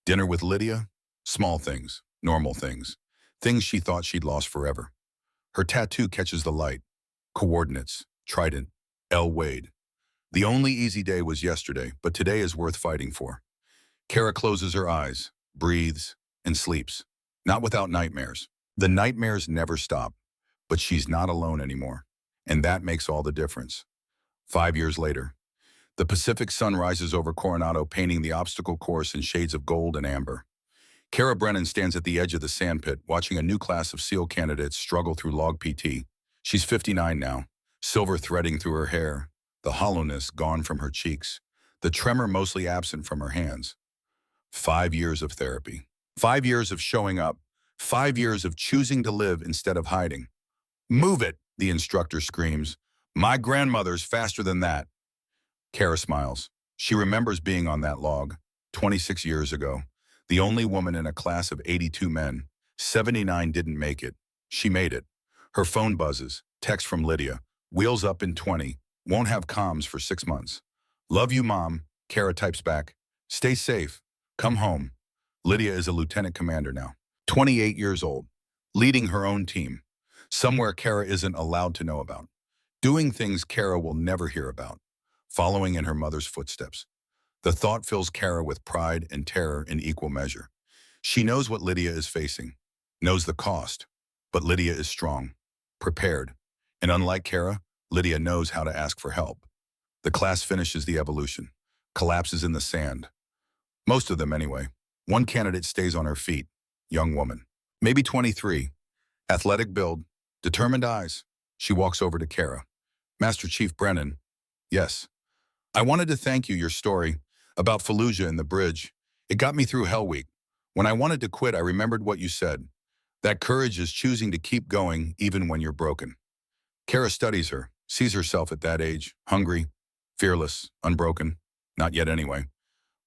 Dinner with Lydia. Small things, normal things. Things she thought she'd lost forever. Her tattoo catches the light. Coordinates. Trident. L. Wade. The only easy day was yesterday, but today is worth fighting for. Kara closes her eyes, breathes, and sleeps. Not without nightmares. The nightmares never stop, but she's not alone anymore. And that makes all the difference. 5 years later, the Pacific sun rises over Coronado, painting the obstacle course in shades of gold and amber. Kara Brennan stands at the edge of the sandpit, watching a new class of SEAL candidates struggle through log PT. She's 59 now, silver threading through her hair, the hollowness gone from her cheeks, the tremor mostly absent from her hands. 5 years of therapy. 5 years of showing up. 5 years of choosing to live instead of hiding. Move it, the instructor screams. My grandmother's faster than that. Kara smiles. She remembers being on that log, 26 years ago. The only woman in a class of 82 men. 79 didn't make it. She made it. Her phone buzzes. Text from Lydia. Wheels up in 20. Won't have comms for 6 months. Love you, Mom. Kara types back. Stay safe. Come home. Lydia is a lieutenant commander now. 28 years old. Leading her own team. Somewhere Kara isn't allowed to know about. Doing things Kara will never hear about. Following in her mother's footsteps. The thought fills Kara with pride and terror in equal measure. She knows what Lydia is facing, knows the cost, but Lydia is strong, prepared, and unlike Kara, Lydia knows how to ask for help. The class finishes the evolution, collapses in the sand. Most of them anyway. One candidate stays on her feet, young woman, maybe 23, athletic build, determined eyes. She walks over to Kara. Master Chief Brennan, yes. I wanted to thank you, your story about Fallujah and the bridge. It got me through Hell Week. When I wanted to quit, I remembered what you said. That courage is choosing to keep going even when you're broken. Kara studies her, sees herself at that age, hungry, fearless, unbroken. Not yet anyway.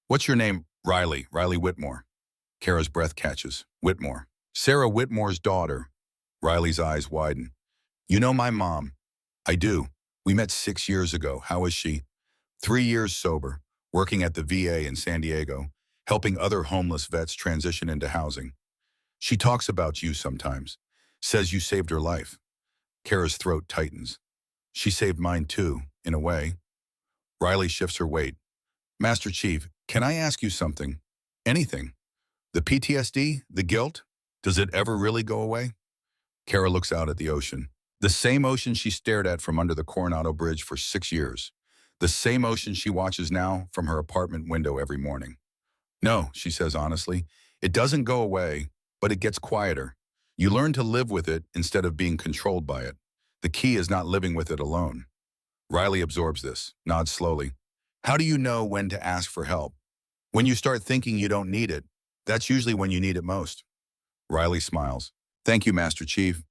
What's your name? Riley Whitmore. Kara's breath catches. Whitmore. Sarah Whitmore's daughter. Riley's eyes widen. You know my mom. I do. We met 6 years ago. How is she? 3 years sober, working at the VA in San Diego, helping other homeless vets transition into housing. She talks about you sometimes, says you saved her life. Kara's throat tightens. She saved mine too, in a way. Riley shifts her weight. Master Chief, can I ask you something? Anything. The PTSD, the guilt, does it ever really go away? Kara looks out at the ocean. The same ocean she stared at from under the Coronado Bridge for 6 years. The same ocean she watches now from her apartment window every morning. No, she says honestly, it doesn't go away, but it gets quieter. You learn to live with it instead of being controlled by it. The key is not living with it alone. Riley absorbs this, nods slowly. How do you know when to ask for help? When you start thinking you don't need it, that's usually when you need it most. Riley smiles. Thank you, Master Chief.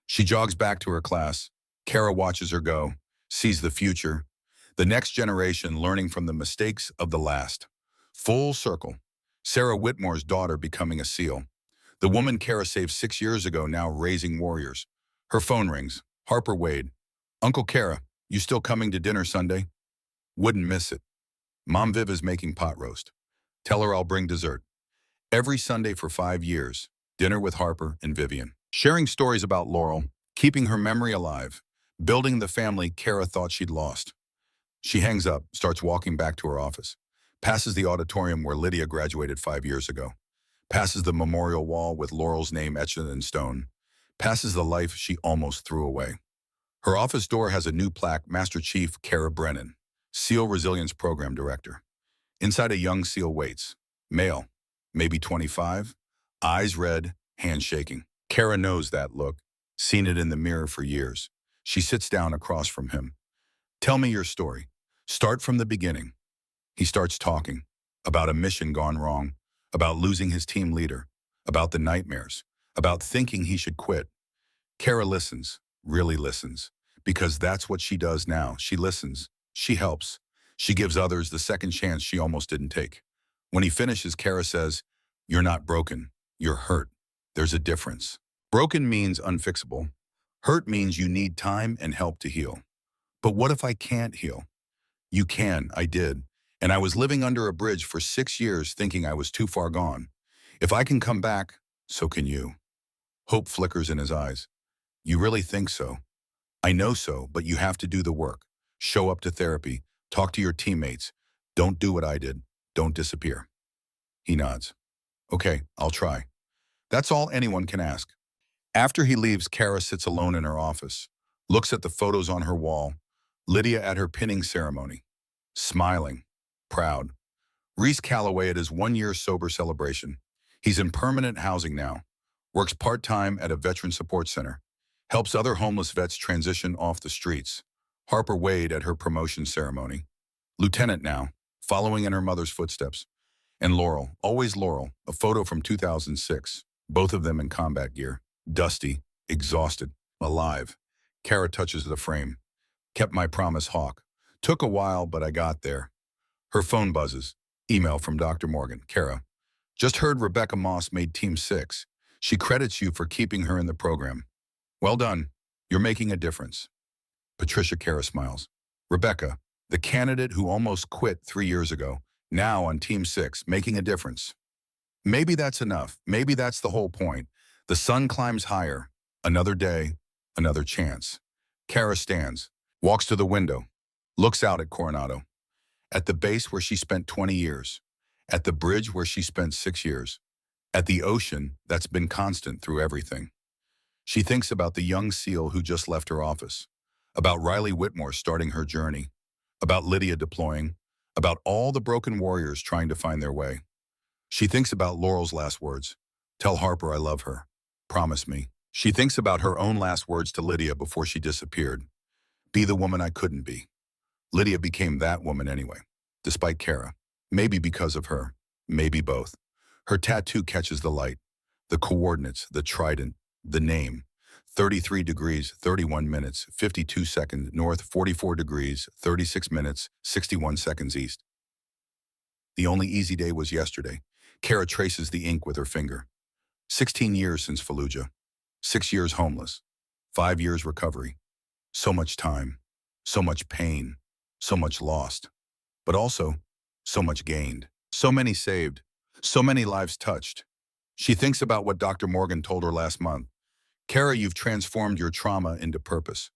She jogs back to her class. Kara watches her go, sees the future, the next generation learning from the mistakes of the last. Full circle. Sarah Whitmore's daughter becoming a SEAL. The woman Kara saved 6 years ago now raising warriors. Her phone rings. Harper Wade. Uncle Kara, you still coming to dinner Sunday? Wouldn't miss it. Mom Viv is making pot roast. Tell her I'll bring dessert. Every Sunday for 5 years, dinner with Harper and Vivian. Sharing stories about Laurel, keeping her memory alive, building the family Kara thought she'd lost. She hangs up, starts walking back to her office, passes the auditorium where Lydia graduated 5 years ago, passes the memorial wall with Laurel's name etched in stone, passes the life she almost threw away. Her office door has a new plaque, Master Chief Kara Brennan, SEAL Resilience Program Director. Inside a young SEAL waits. Male, maybe 25, eyes red, hands shaking. Kara knows that look, seen it in the mirror for years. She sits down across from him. Tell me your story. Start from the beginning. He starts talking about a mission gone wrong, about losing his team leader, about the nightmares, about thinking he should quit. Kara listens, really listens, because that's what she does now. She listens, she helps. She gives others the second chance she almost didn't take. When he finishes, Kara says, "You're not broken, you're hurt. There's a difference. Broken means unfixable. Hurt means you need time and help to heal. But what if I can't heal? You can, I did. And I was living under a bridge for 6 years thinking I was too far gone. If I can come back, so can you." Hope flickers in his eyes. You really think so? I know so, but you have to do the work. Show up to therapy. Talk to your teammates. Don't do what I did. Don't disappear. He nods. Okay, I'll try. That's all anyone can ask. After he leaves, Kara sits alone in her office, looks at the photos on her wall, Lydia at her pinning ceremony, smiling, proud. Reese Calloway at his 1-year sober celebration. He's in permanent housing now, works part-time at a veteran support center, helps other homeless vets transition off the streets. Harper Wade at her promotion ceremony. Lieutenant now, following in her mother's footsteps. And Laurel, always Laurel, a photo from 2006, both of them in combat gear. Dusty, exhausted, alive. Kara touches the frame. Kept my promise, Hawk. Took a while, but I got there. Her phone buzzes. Email from Dr. Morgan. Kara, just heard Rebecca Moss made Team 6. She credits you for keeping her in the program. Well done. You're making a difference. Patricia. Kara smiles. Rebecca, the candidate who almost quit 3 years ago, now on Team 6, making a difference. Maybe that's enough. Maybe that's the whole point. The sun climbs higher. Another day, another chance. Kara stands, walks to the window, looks out at Coronado. At the base where she spent 20 years. At the bridge where she spent 6 years. At the ocean that's been constant through everything. She thinks about the young SEAL who just left her office. About Riley Whitmore starting her journey. About Lydia deploying. About all the broken warriors trying to find their way. She thinks about Laurel's last words. Tell Harper I love her. Promise me. She thinks about her own last words to Lydia before she disappeared. Be the woman I couldn't be. Lydia became that woman anyway, despite Kara. Maybe because of her. Maybe both. Her tattoo catches the light. The coordinates, the trident, the name. 33 degrees, 31 minutes, 52 seconds north, 44 degrees, 36 minutes, 61 seconds east. The only easy day was yesterday. Kara traces the ink with her finger. 16 years since Fallujah. 6 years homeless. 5 years recovery. So much time. So much pain. So much lost. But also, so much gained. So many saved. So many lives touched. She thinks about what Dr. Morgan told her last month. Kara, you've transformed your trauma into purpose.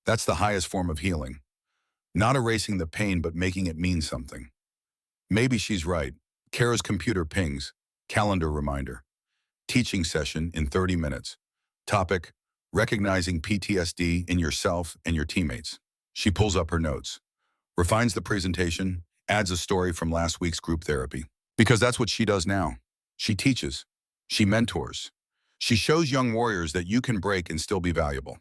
That's the highest form of healing. Not erasing the pain, but making it mean something. Maybe she's right. Kara's computer pings. Calendar reminder. Teaching session in 30 minutes. Topic, recognizing PTSD in yourself and your teammates. She pulls up her notes. refines the presentation, adds a story from last week's group therapy. Because that's what she does now. She teaches. She mentors. She shows young warriors that you can break and still be valuable.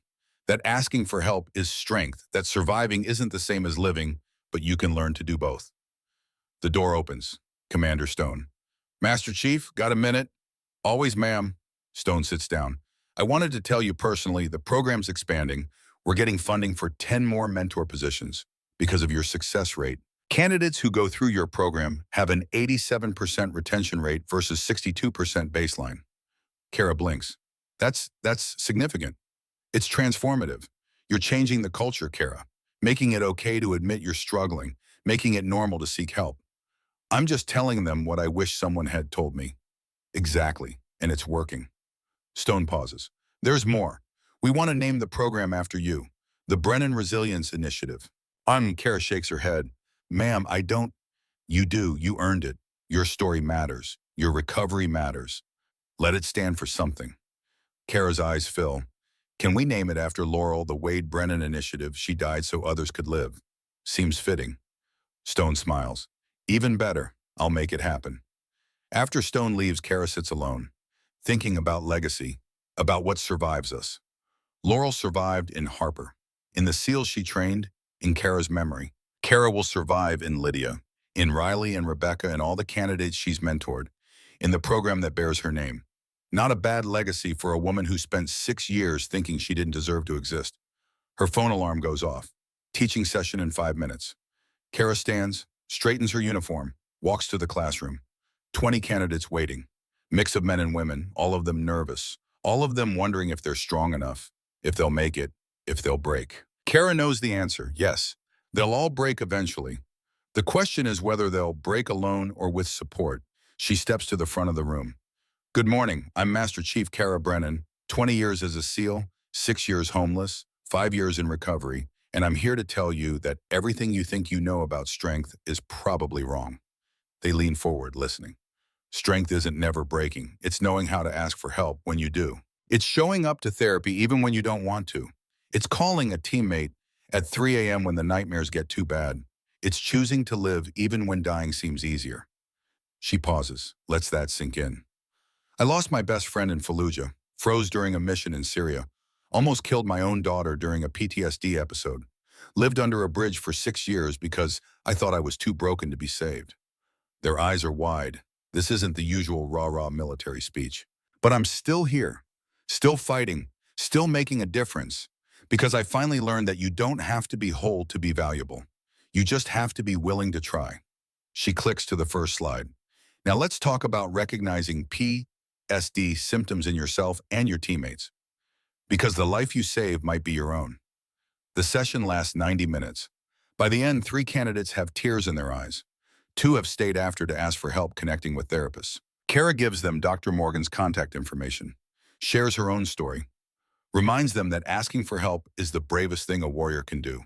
That asking for help is strength, that surviving isn't the same as living, but you can learn to do both. The door opens. Commander Stone. Master Chief, got a minute? Always, ma'am. Stone sits down. I wanted to tell you personally, the program's expanding. We're getting funding for 10 more mentor positions because of your success rate. Candidates who go through your program have an 87% retention rate versus 62% baseline. Kara blinks. That's significant. It's transformative. You're changing the culture, Kara, making it okay to admit you're struggling, making it normal to seek help. I'm just telling them what I wish someone had told me. Exactly, and it's working. Stone pauses. There's more. We want to name the program after you. The Brennan Resilience Initiative. Kara shakes her head. Ma'am, I don't. You do. You earned it. Your story matters. Your recovery matters. Let it stand for something. Kara's eyes fill. Can we name it after Laurel, the Wade Brennan Initiative? She died so others could live. Seems fitting. Stone smiles. Even better. I'll make it happen. After Stone leaves, Kara sits alone, thinking about legacy, about what survives us. Laurel survived in Harper, in the SEALs she trained, in Kara's memory. Kara will survive in Lydia, in Riley and Rebecca and all the candidates she's mentored, in the program that bears her name. Not a bad legacy for a woman who spent 6 years thinking she didn't deserve to exist. Her phone alarm goes off. Teaching session in 5 minutes. Kara stands, straightens her uniform, walks to the classroom. 20 candidates waiting. Mix of men and women, all of them nervous. All of them wondering if they're strong enough, if they'll make it, if they'll break. Kara knows the answer, yes. They'll all break eventually. The question is whether they'll break alone or with support. She steps to the front of the room. Good morning, I'm Master Chief Kara Brennan, 20 years as a SEAL, 6 years homeless, 5 years in recovery, and I'm here to tell you that everything you think you know about strength is probably wrong. They lean forward, listening. Strength isn't never breaking. It's knowing how to ask for help when you do. It's showing up to therapy even when you don't want to. It's calling a teammate at 3 a.m. when the nightmares get too bad. It's choosing to live even when dying seems easier. She pauses, lets that sink in. I lost my best friend in Fallujah, froze during a mission in Syria, almost killed my own daughter during a PTSD episode, lived under a bridge for 6 years because I thought I was too broken to be saved. Their eyes are wide. This isn't the usual rah-rah military speech. But I'm still here, still fighting, still making a difference, because I finally learned that you don't have to be whole to be valuable. You just have to be willing to try. She clicks to the first slide. Now let's talk about recognizing PTSD symptoms in yourself and your teammates, because the life you save might be your own. The session lasts 90 minutes. By the end, 3 candidates have tears in their eyes. 2 have stayed after to ask for help connecting with therapists. Kara gives them Dr. Morgan's contact information, shares her own story, reminds them that asking for help is the bravest thing a warrior can do.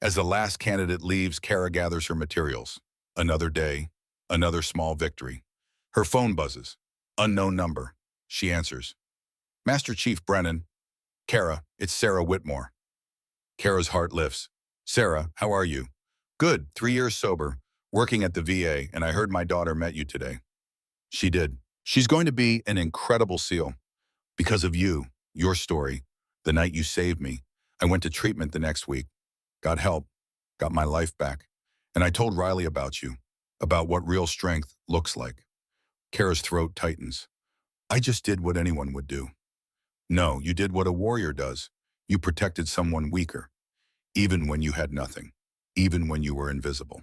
As the last candidate leaves, Kara gathers her materials. Another day, another small victory. Her phone buzzes. Unknown number. She answers. Master Chief Brennan. Kara, it's Sarah Whitmore. Kara's heart lifts. Sarah, how are you? Good, 3 years sober, working at the VA, and I heard my daughter met you today. She did. She's going to be an incredible SEAL. Because of you, your story, the night you saved me, I went to treatment the next week, got help, got my life back, and I told Riley about you, about what real strength looks like. Kara's throat tightens. I just did what anyone would do. No, you did what a warrior does. You protected someone weaker, even when you had nothing, even when you were invisible.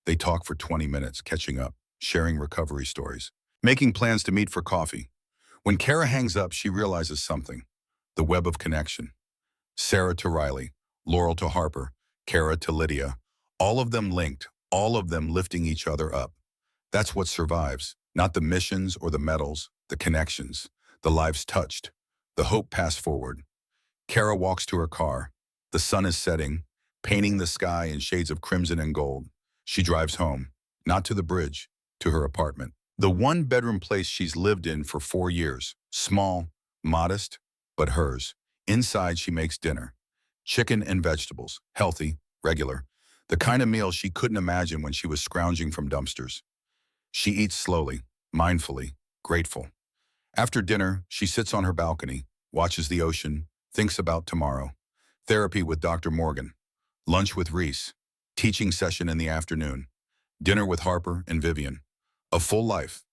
They talk for 20 minutes, catching up, sharing recovery stories, making plans to meet for coffee. When Kara hangs up, she realizes something. The web of connection. Sarah to Riley, Laurel to Harper, Kara to Lydia. All of them linked, all of them lifting each other up. That's what survives. Not the missions or the medals, the connections, the lives touched, the hope passed forward. Kara walks to her car. The sun is setting, painting the sky in shades of crimson and gold. She drives home, not to the bridge, to her apartment. The one-bedroom place she's lived in for 4 years. Small, modest, but hers. Inside, she makes dinner. Chicken and vegetables, healthy, regular. The kind of meal she couldn't imagine when she was scrounging from dumpsters. She eats slowly, mindfully, grateful. After dinner, she sits on her balcony, watches the ocean, thinks about tomorrow. Therapy with Dr. Morgan, lunch with Reese, teaching session in the afternoon, dinner with Harper and Vivian. A full life,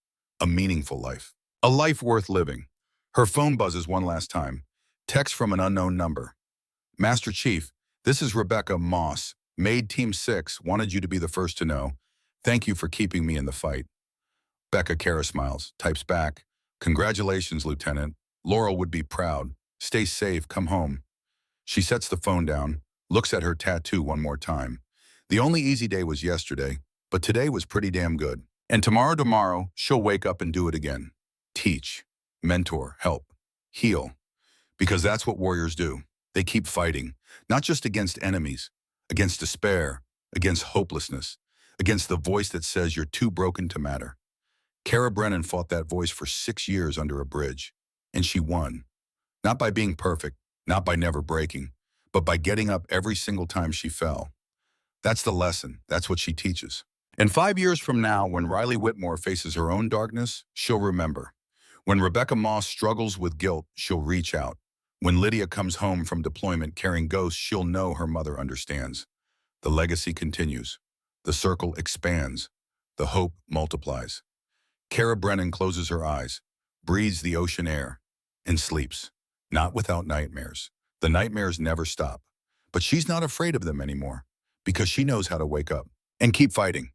a meaningful life, a life worth living. Her phone buzzes one last time. Text from an unknown number. Master Chief, this is Rebecca Moss. Maid Team 6 wanted you to be the first to know. Thank you for keeping me in the fight. Becca Kara smiles, types back. Congratulations, Lieutenant. Laurel would be proud. Stay safe, come home. She sets the phone down, looks at her tattoo one more time. The only easy day was yesterday, but today was pretty damn good. And tomorrow, she'll wake up and do it again. Teach, mentor, help, heal. Because that's what warriors do. They keep fighting, not just against enemies, against despair, against hopelessness, against the voice that says you're too broken to matter. Kara Brennan fought that voice for 6 years under a bridge, and she won. Not by being perfect, not by never breaking, but by getting up every single time she fell. That's the lesson. That's what she teaches. And 5 years from now, when Riley Whitmore faces her own darkness, she'll remember. When Rebecca Moss struggles with guilt, she'll reach out. When Lydia comes home from deployment carrying ghosts, she'll know her mother understands. The legacy continues. The circle expands. The hope multiplies. Kara Brennan closes her eyes, breathes the ocean air, and sleeps. Not without nightmares. The nightmares never stop. But she's not afraid of them anymore, because she knows how to wake up and keep fighting.